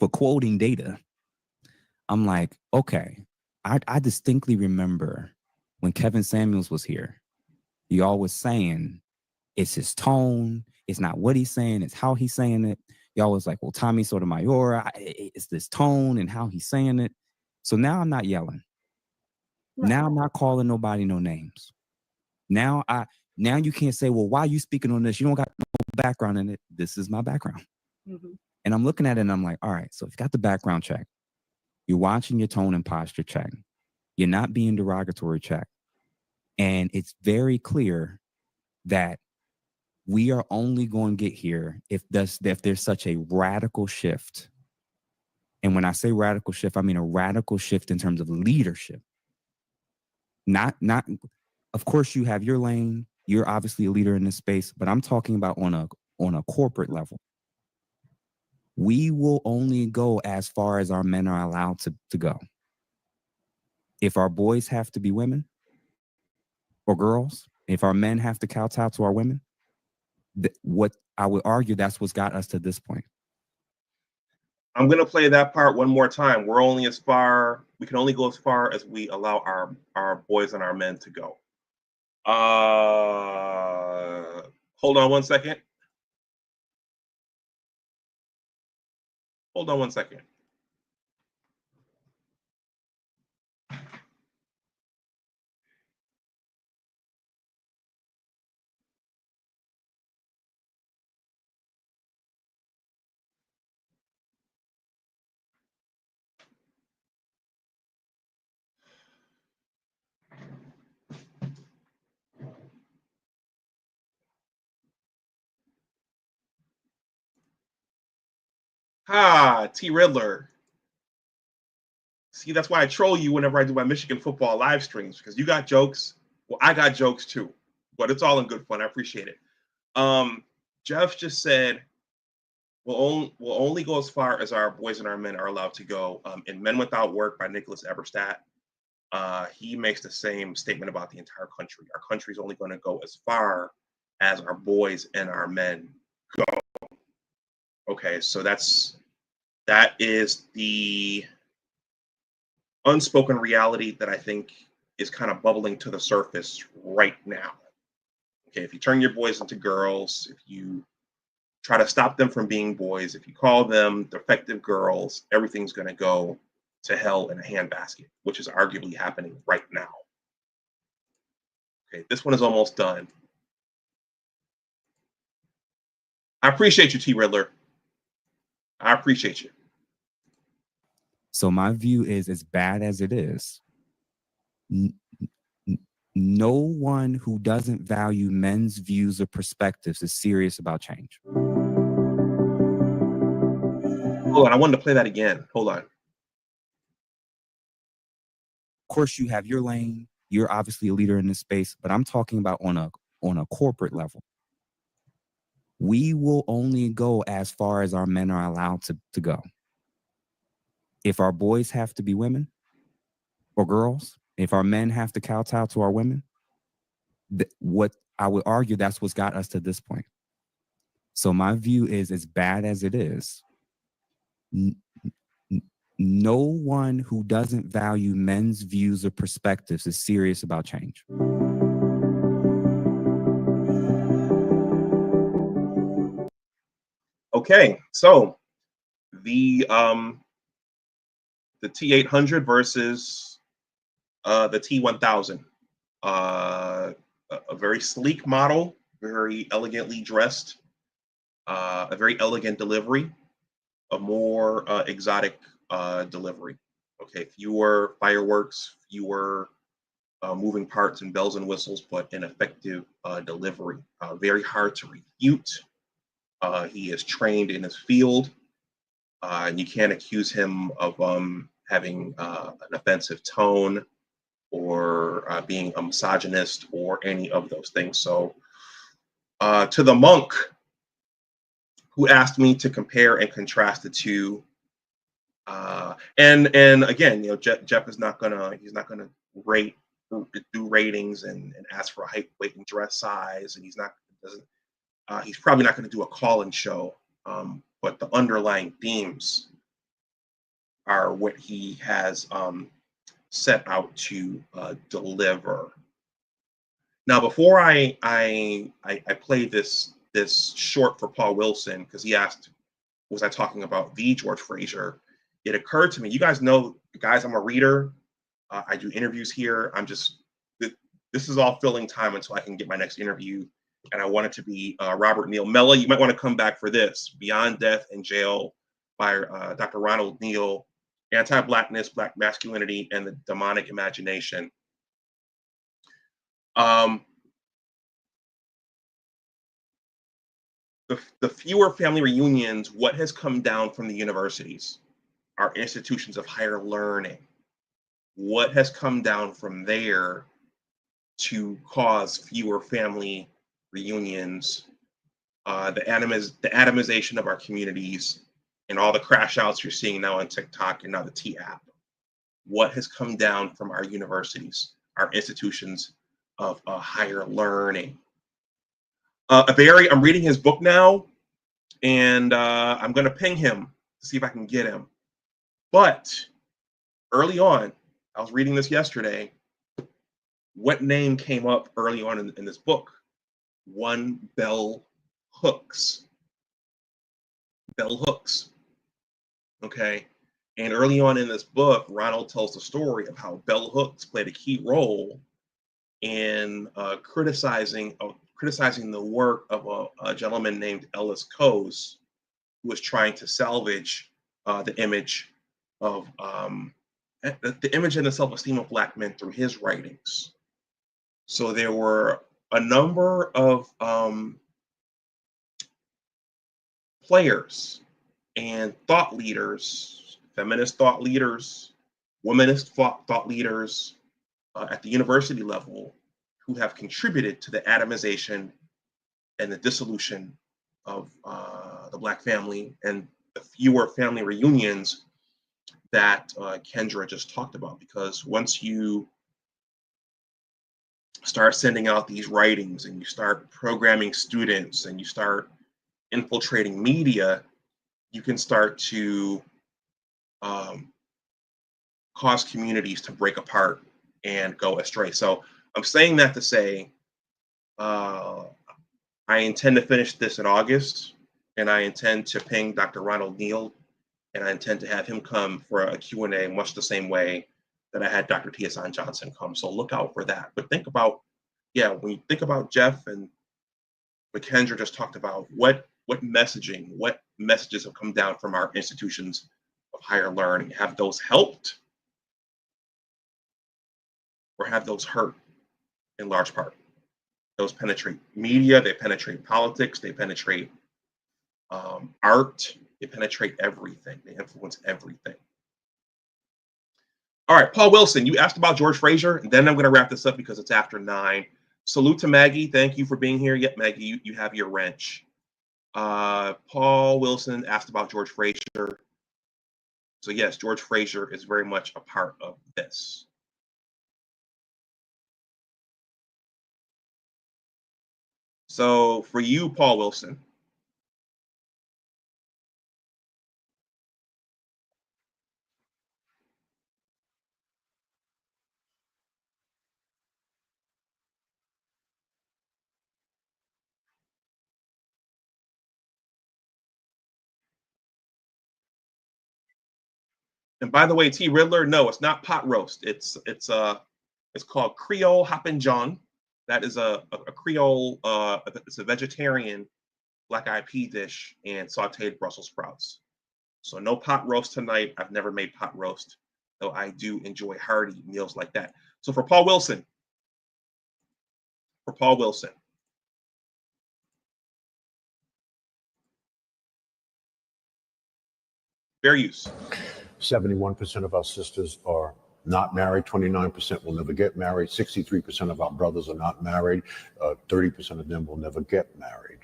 for quoting data, I'm like, okay, I distinctly remember when Kevin Samuels was here, y'all was saying it's his tone, it's not what he's saying, it's how he's saying it. Y'all was like, well, Tommy Sotomayor, it's this tone and how he's saying it. So now I'm not yelling. Right. Now I'm not calling nobody no names. Now you can't say, well, why are you speaking on this? You don't got no background in it. This is my background. Mm-hmm. And I'm looking at it and I'm like, all right, so if you got the background check, you're watching your tone and posture check, you're not being derogatory check. And it's very clear that we are only going to get here if there's such a radical shift. And when I say radical shift, I mean a radical shift in terms of leadership. Not, of course you have your lane. You're obviously a leader in this space, but I'm talking about on a corporate level. We will only go as far as our men are allowed to go. If our boys have to be women or girls, if our men have to kowtow to our women, what I would argue, that's what's got us to this point. I'm going to play that part one more time. We can only go as far as we allow our boys and our men to go. Hold on one second. Hold on one second. T. Riddler. See, that's why I troll you whenever I do my Michigan football live streams, because you got jokes. Well, I got jokes too, but it's all in good fun. I appreciate it. Jeff just said, we'll only go as far as our boys and our men are allowed to go. In Men Without Work by Nicholas Eberstadt, he makes the same statement about the entire country. Our country is only going to go as far as our boys and our men go. Okay, so that is the unspoken reality that I think is kind of bubbling to the surface right now. Okay, if you turn your boys into girls, if you try to stop them from being boys, if you call them defective girls, everything's going to go to hell in a handbasket, which is arguably happening right now. Okay, this one is almost done. I appreciate you, T. Riddler. I appreciate you. So my view is, as bad as it is, no one who doesn't value men's views or perspectives is serious about change. Hold on, I wanted to play that again. Hold on. course, you have your lane. You're obviously a leader in this space, but I'm talking about on a corporate level. We will only go as far as our men are allowed to go. If our boys have to be women or girls, if our men have to kowtow to our women, what I would argue, that's what's got us to this point. So my view is, as bad as it is, no one who doesn't value men's views or perspectives is serious about change. Okay, so the T800 versus the T1000. A very sleek model, very elegantly dressed, a very elegant delivery, a more exotic delivery. Okay, fewer fireworks, fewer moving parts and bells and whistles, but an effective delivery. Very hard to refute. He is trained in his field, and you can't accuse him of having an offensive tone or being a misogynist or any of those things. So to the monk who asked me to compare and contrast the two, and again, Jeff is not gonna, he's not gonna do ratings and ask for a height, weight, and dress size, and he's probably not gonna do a call-in show, but the underlying themes are what he has set out to deliver. Now, before I play this short for Paul Wilson, because he asked, was I talking about the George Fraser? It occurred to me, you guys know, guys, I'm a reader. I do interviews here. This is all filling time until I can get my next interview. And I want it to be Robert Neal. Mella, you might want to come back for this. Beyond Death and Jail by Dr. Ronald Neal. Anti-Blackness, Black Masculinity, and the Demonic Imagination. The fewer family reunions, what has come down from the universities, our institutions of higher learning, what has come down from there to cause fewer family reunions, the atomization of our communities, and all the crash outs you're seeing now on TikTok and now the T app. What has come down from our universities, our institutions of higher learning? I'm reading his book now, and I'm going to ping him to see if I can get him. But early on, I was reading this yesterday. What name came up early on in this book? One Bell Hooks. Bell Hooks. Okay. And early on in this book, Ronald tells the story of how Bell Hooks played a key role in criticizing the work of a gentleman named Ellis Coase, who was trying to salvage the image and the self-esteem of Black men through his writings. So there were a number of players and thought leaders, feminist thought leaders, womanist thought leaders at the university level who have contributed to the atomization and the dissolution of the Black family and the fewer family reunions that Kendra just talked about. Because once you start sending out these writings and you start programming students and you start infiltrating media, you can start to cause communities to break apart and go astray. So I'm saying that to say, I intend to finish this in August, and I intend to ping Dr. Ronald Neal, and I intend to have him come for a Q&A much the same way that I had Dr. Tiasan Johnson come. So look out for that. But think about, when you think about Jeff and what Kendra just talked about, what messages have come down from our institutions of higher learning? Have those helped, or have those hurt in large part? Those penetrate media, they penetrate politics, they penetrate art, they penetrate everything, they influence everything. All right, Paul Wilson, you asked about George Frazier, and then I'm going to wrap this up because it's after 9. Salute to Maggie. Thank you for being here. Yep, Maggie, you have your wrench. Paul Wilson asked about George Frazier. So yes, George Frazier is very much a part of this. So for you, Paul Wilson, and by the way, T. Riddler, no, it's not pot roast. It's called Creole Hoppin' John. That is a Creole. It's a vegetarian black eyed pea dish and sautéed Brussels sprouts. So no pot roast tonight. I've never made pot roast, though I do enjoy hearty meals like that. So for Paul Wilson, fair use. 71% of our sisters are not married. 29% will never get married. 63% of our brothers are not married. 30% of them will never get married.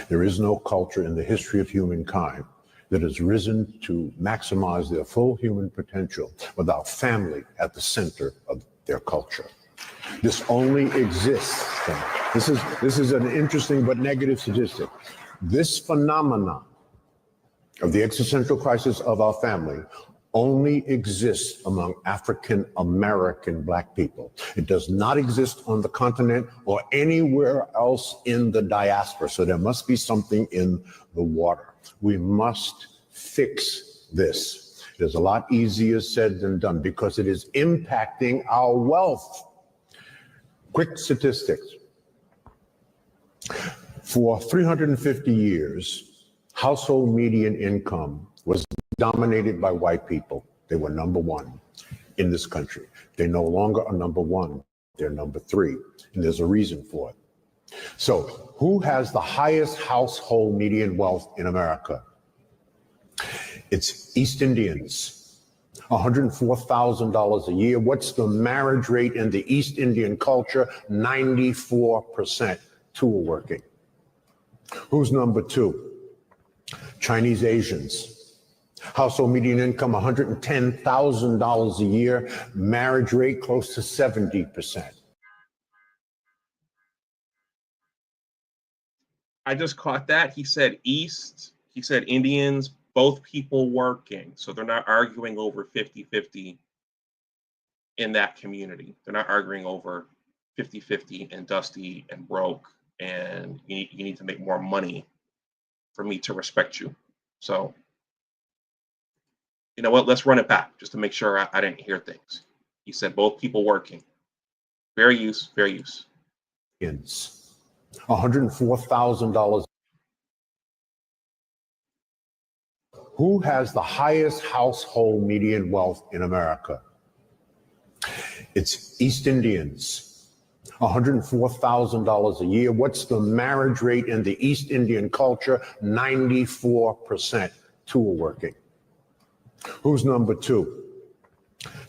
There is no culture in the history of humankind that has risen to maximize their full human potential without family at the center of their culture. This only exists. This is an interesting but negative statistic. This phenomenon of the existential crisis of our family only exists among African American Black people. It does not exist on the continent or anywhere else in the diaspora. So there must be something in the water. We must fix this. It is a lot easier said than done because it is impacting our wealth. Quick statistics. For 350 years, household median income was dominated by white people. They were number one in this country. They no longer are number one, they're number 3, and there's a reason for it. So who has the highest household median wealth in America? It's East Indians, $104,000 a year. What's the marriage rate in the East Indian culture? 94%, 2 are working. Who's number 2? Chinese Asians. Household median income, $110,000 a year. Marriage rate close to 70%. I just caught that. He said East, he said Indians, both people working. So they're not arguing over 50-50 in that community. They're not arguing over 50-50 and dusty and broke and you need to make more money for me to respect you. So, you know what? Let's run it back just to make sure I didn't hear things. He said both people working. Fair use, fair use. $104,000. Who has the highest household median wealth in America? It's East Indians. $104,000 a year. What's the marriage rate in the East Indian culture? 94%, 2 are working. Who's number 2?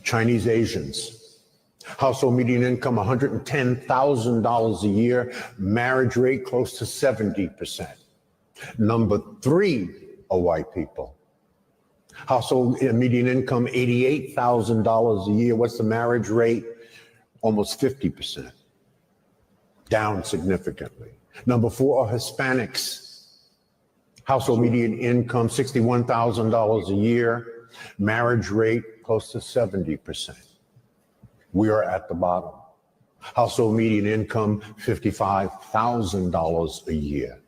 Chinese Asians. Household median income, $110,000 a year. Marriage rate close to 70%. Number 3 are white people. Household median income, $88,000 a year. What's the marriage rate? Almost 50%. Down significantly. Number 4 are Hispanics. Household median income, $61,000 a year. Marriage rate close to 70%. We are at the bottom. Household median income, $55,000 a year.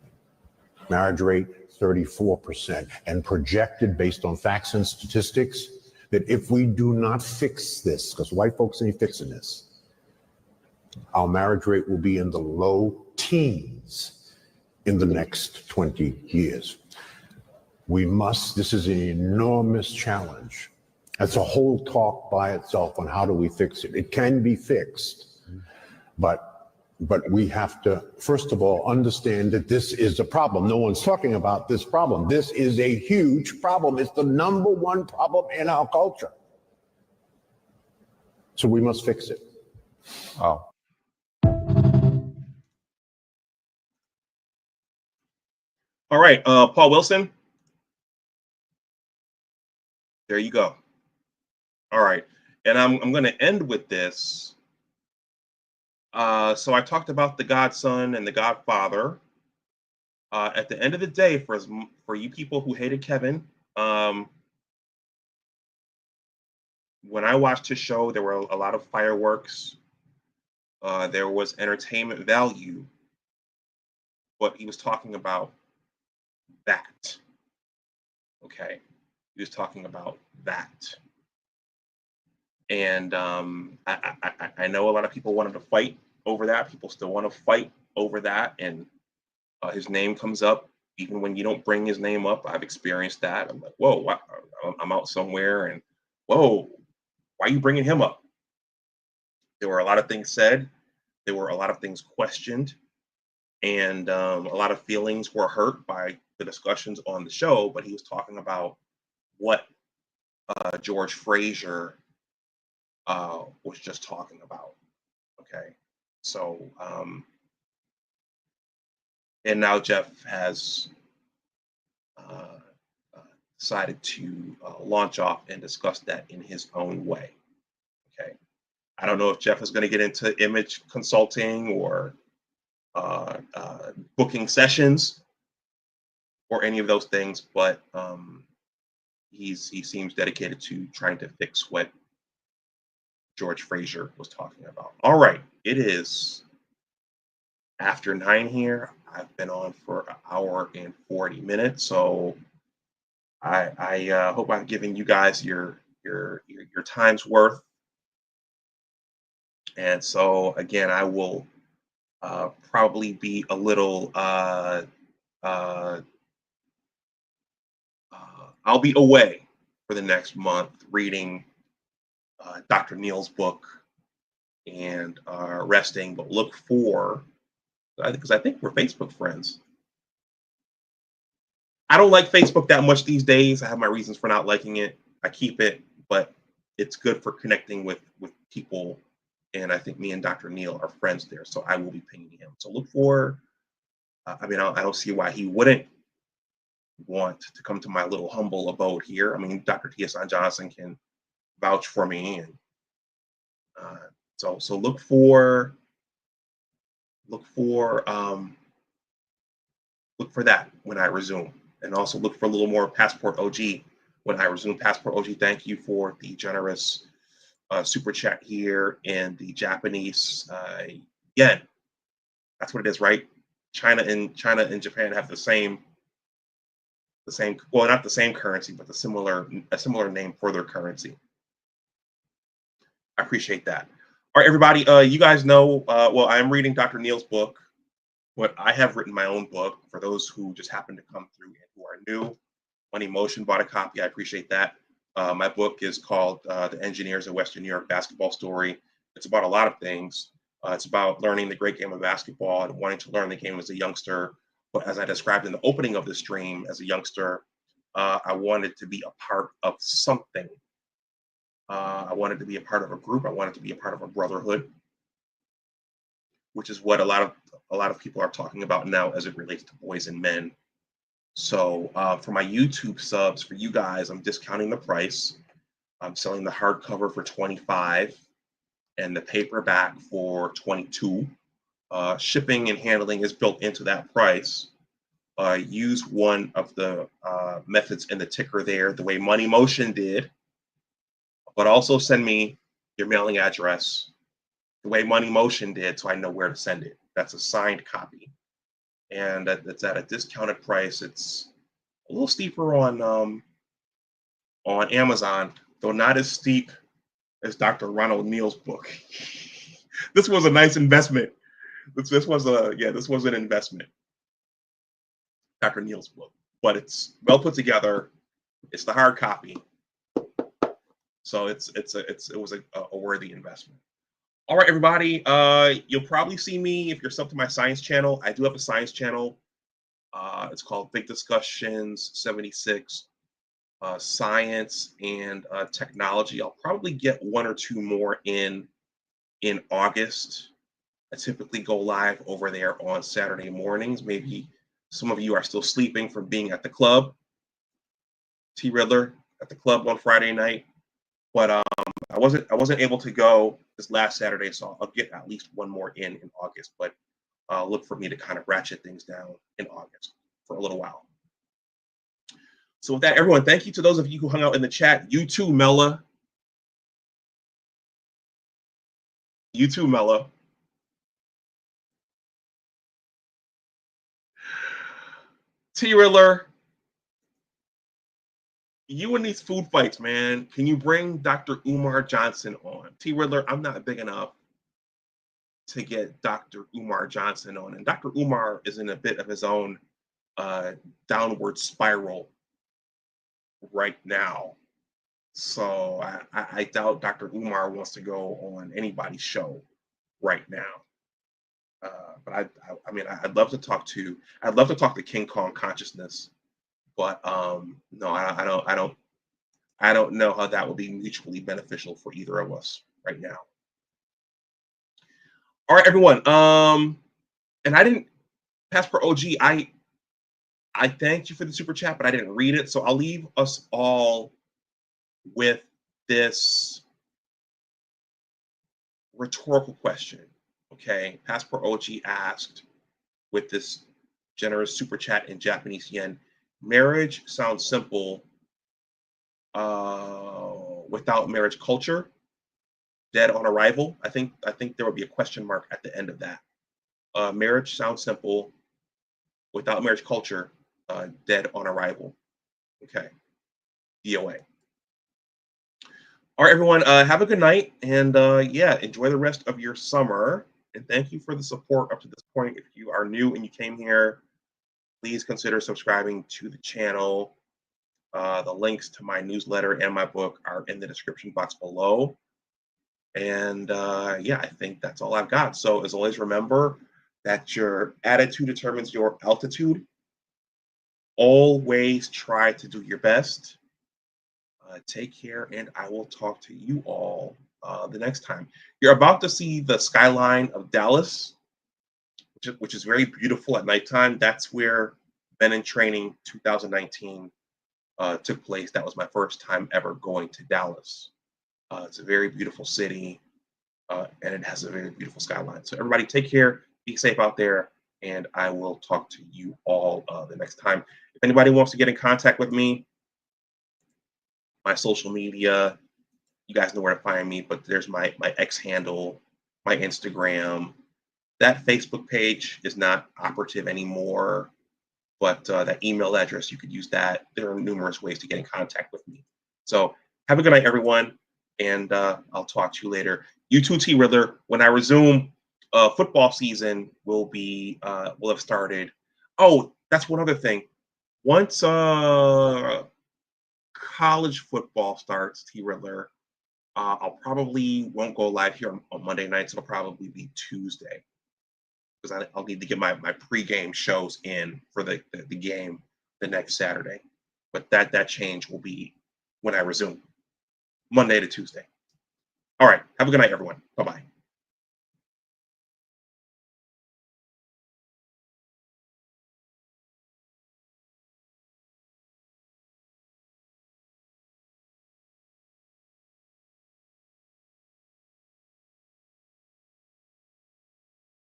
Marriage rate, 34%. And projected based on facts and statistics that if we do not fix this, because white folks ain't fixing this, our marriage rate will be in the low teens in the next 20 years. This is an enormous challenge. That's a whole talk by itself on how do we fix it. It can be fixed, but we have to, first of all, understand that this is a problem. No one's talking about this problem. This is a huge problem. It's the number 1 problem in our culture. So we must fix it. Oh. All right, Paul Wilson. There you go. All right, and I'm going to end with this. So I talked about the Godson and the Godfather. At the end of the day, for you people who hated Kevin, when I watched his show, there were a lot of fireworks. There was entertainment value, but he was talking about that. Okay, he was talking about that. And I know a lot of people wanted to fight over that. People still want to fight over that. And his name comes up even when you don't bring his name up. I've experienced that. I'm like, whoa, I'm out somewhere, and whoa, why are you bringing him up? There were a lot of things said. There were a lot of things questioned, and a lot of feelings were hurt by the discussions on the show. But he was talking about what George Frazier was just talking about. Okay, so and now Jeff has decided to launch off and discuss that in his own way. Okay, I don't know if Jeff is going to get into image consulting or booking sessions or any of those things, but he seems dedicated to trying to fix what George Frazier was talking about. All right, it is after 9 here. I've been on for an hour and 40 minutes, so I hope I'm giving you guys your time's worth. And so again, I will probably be a little I'll be away for the next month reading Dr. Neal's book and resting, but look for, because I think we're Facebook friends. I don't like Facebook that much these days. I have my reasons for not liking it. I keep it, but it's good for connecting with people. And I think me and Dr. Neal are friends there, so I will be pinging him. So look for, I mean, I don't see why he wouldn't want to come to my little humble abode here. I mean, Dr. T.S.N. Johnson can vouch for me, and so look for that when I resume, and also look for a little more Passport OG when I resume. Passport OG, thank you for the generous super chat here in the Japanese. Again, that's what it is, right? China and Japan have the same, well, not the same currency, but a similar name for their currency. I appreciate that. All right, everybody, you guys know, well, I'm reading Dr. Neal's book, but I have written my own book for those who just happen to come through and who are new. Money Motion bought a copy. I appreciate that. My book is called The Engineers of Western New York Basketball Story. It's about a lot of things. It's about learning the great game of basketball and wanting to learn the game as a youngster. But as I described in the opening of the stream, as a youngster, I wanted to be a part of something. I wanted to be a part of a group. I wanted to be a part of a brotherhood, which is what a lot of people are talking about now as it relates to boys and men. So for my YouTube subs, for you guys, I'm discounting the price. I'm selling the hardcover for $25 and the paperback for $22. Shipping and handling is built into that price. Use one of the methods in the ticker there, the way Money Motion did, but also send me your mailing address the way Money Motion did, so I know where to send it. That's a signed copy, and it's at a discounted price. It's a little steeper on Amazon, though not as steep as Dr. Ronald Neal's book. This was a nice investment. This was an investment. Dr. Neal's book, but it's well put together. It's the hard copy, so it was a worthy investment. All right, everybody. You'll probably see me if you're sub to my science channel. I do have a science channel. It's called Big Discussions 76. science and technology. I'll probably get one or two more in August. I typically go live over there on Saturday mornings. Maybe some of you are still sleeping from being at the club. T Riddler at the club on Friday night, but I wasn't able to go this last Saturday, so I'll get at least one more in August. But look for me to kind of ratchet things down in August for a little while. So with that, everyone, thank you to those of you who hung out in the chat. You too, Mella. You too, Mella. T Riddler, you and these food fights, man. Can you bring Dr. Umar Johnson on? T Riddler, I'm not big enough to get Dr. Umar Johnson on. And Dr. Umar is in a bit of his own downward spiral right now. So I doubt Dr. Umar wants to go on anybody's show right now. But I mean, I'd love to talk to King Kong Consciousness, but no, I don't know how that would be mutually beneficial for either of us right now. All right, everyone. And I didn't pass per OG. I thanked you for the super chat, but I didn't read it, so I'll leave us all with this rhetorical question. Okay, Passport OG asked with this generous super chat in Japanese yen, marriage sounds simple without marriage culture, dead on arrival. I think there would be a question mark at the end of that. Marriage sounds simple without marriage culture, dead on arrival. Okay, DOA. All right, everyone, have a good night, and yeah, enjoy the rest of your summer. And thank you for the support up to this point. If you are new and you came here, please consider subscribing to the channel. The links to my newsletter and my book are in the description box below. And yeah, I think that's all I've got. So as always, remember that your attitude determines your altitude. Always try to do your best. Take care, and I will talk to you all the next time. You're about to see the skyline of Dallas, which is very beautiful at nighttime. That's where Men in Training 2019 took place. That was my first time ever going to Dallas. It's a very beautiful city, and it has a very beautiful skyline. So everybody take care, be safe out there, and I will talk to you all the next time. If anybody wants to get in contact with me, my social media, you guys know where to find me, but there's my X handle, my Instagram. That Facebook page is not operative anymore, but that email address, you could use that. There are numerous ways to get in contact with me. So have a good night, everyone, and I'll talk to you later. You too, T Riddler. When I resume, football season will have started. Oh, that's one other thing. Once college football starts, T Riddler, I'll probably won't go live here on Monday nights. It'll probably be Tuesday, because I'll need to get my pregame shows in for the game the next Saturday. But that change will be when I resume, Monday to Tuesday. All right. Have a good night, everyone. Bye-bye.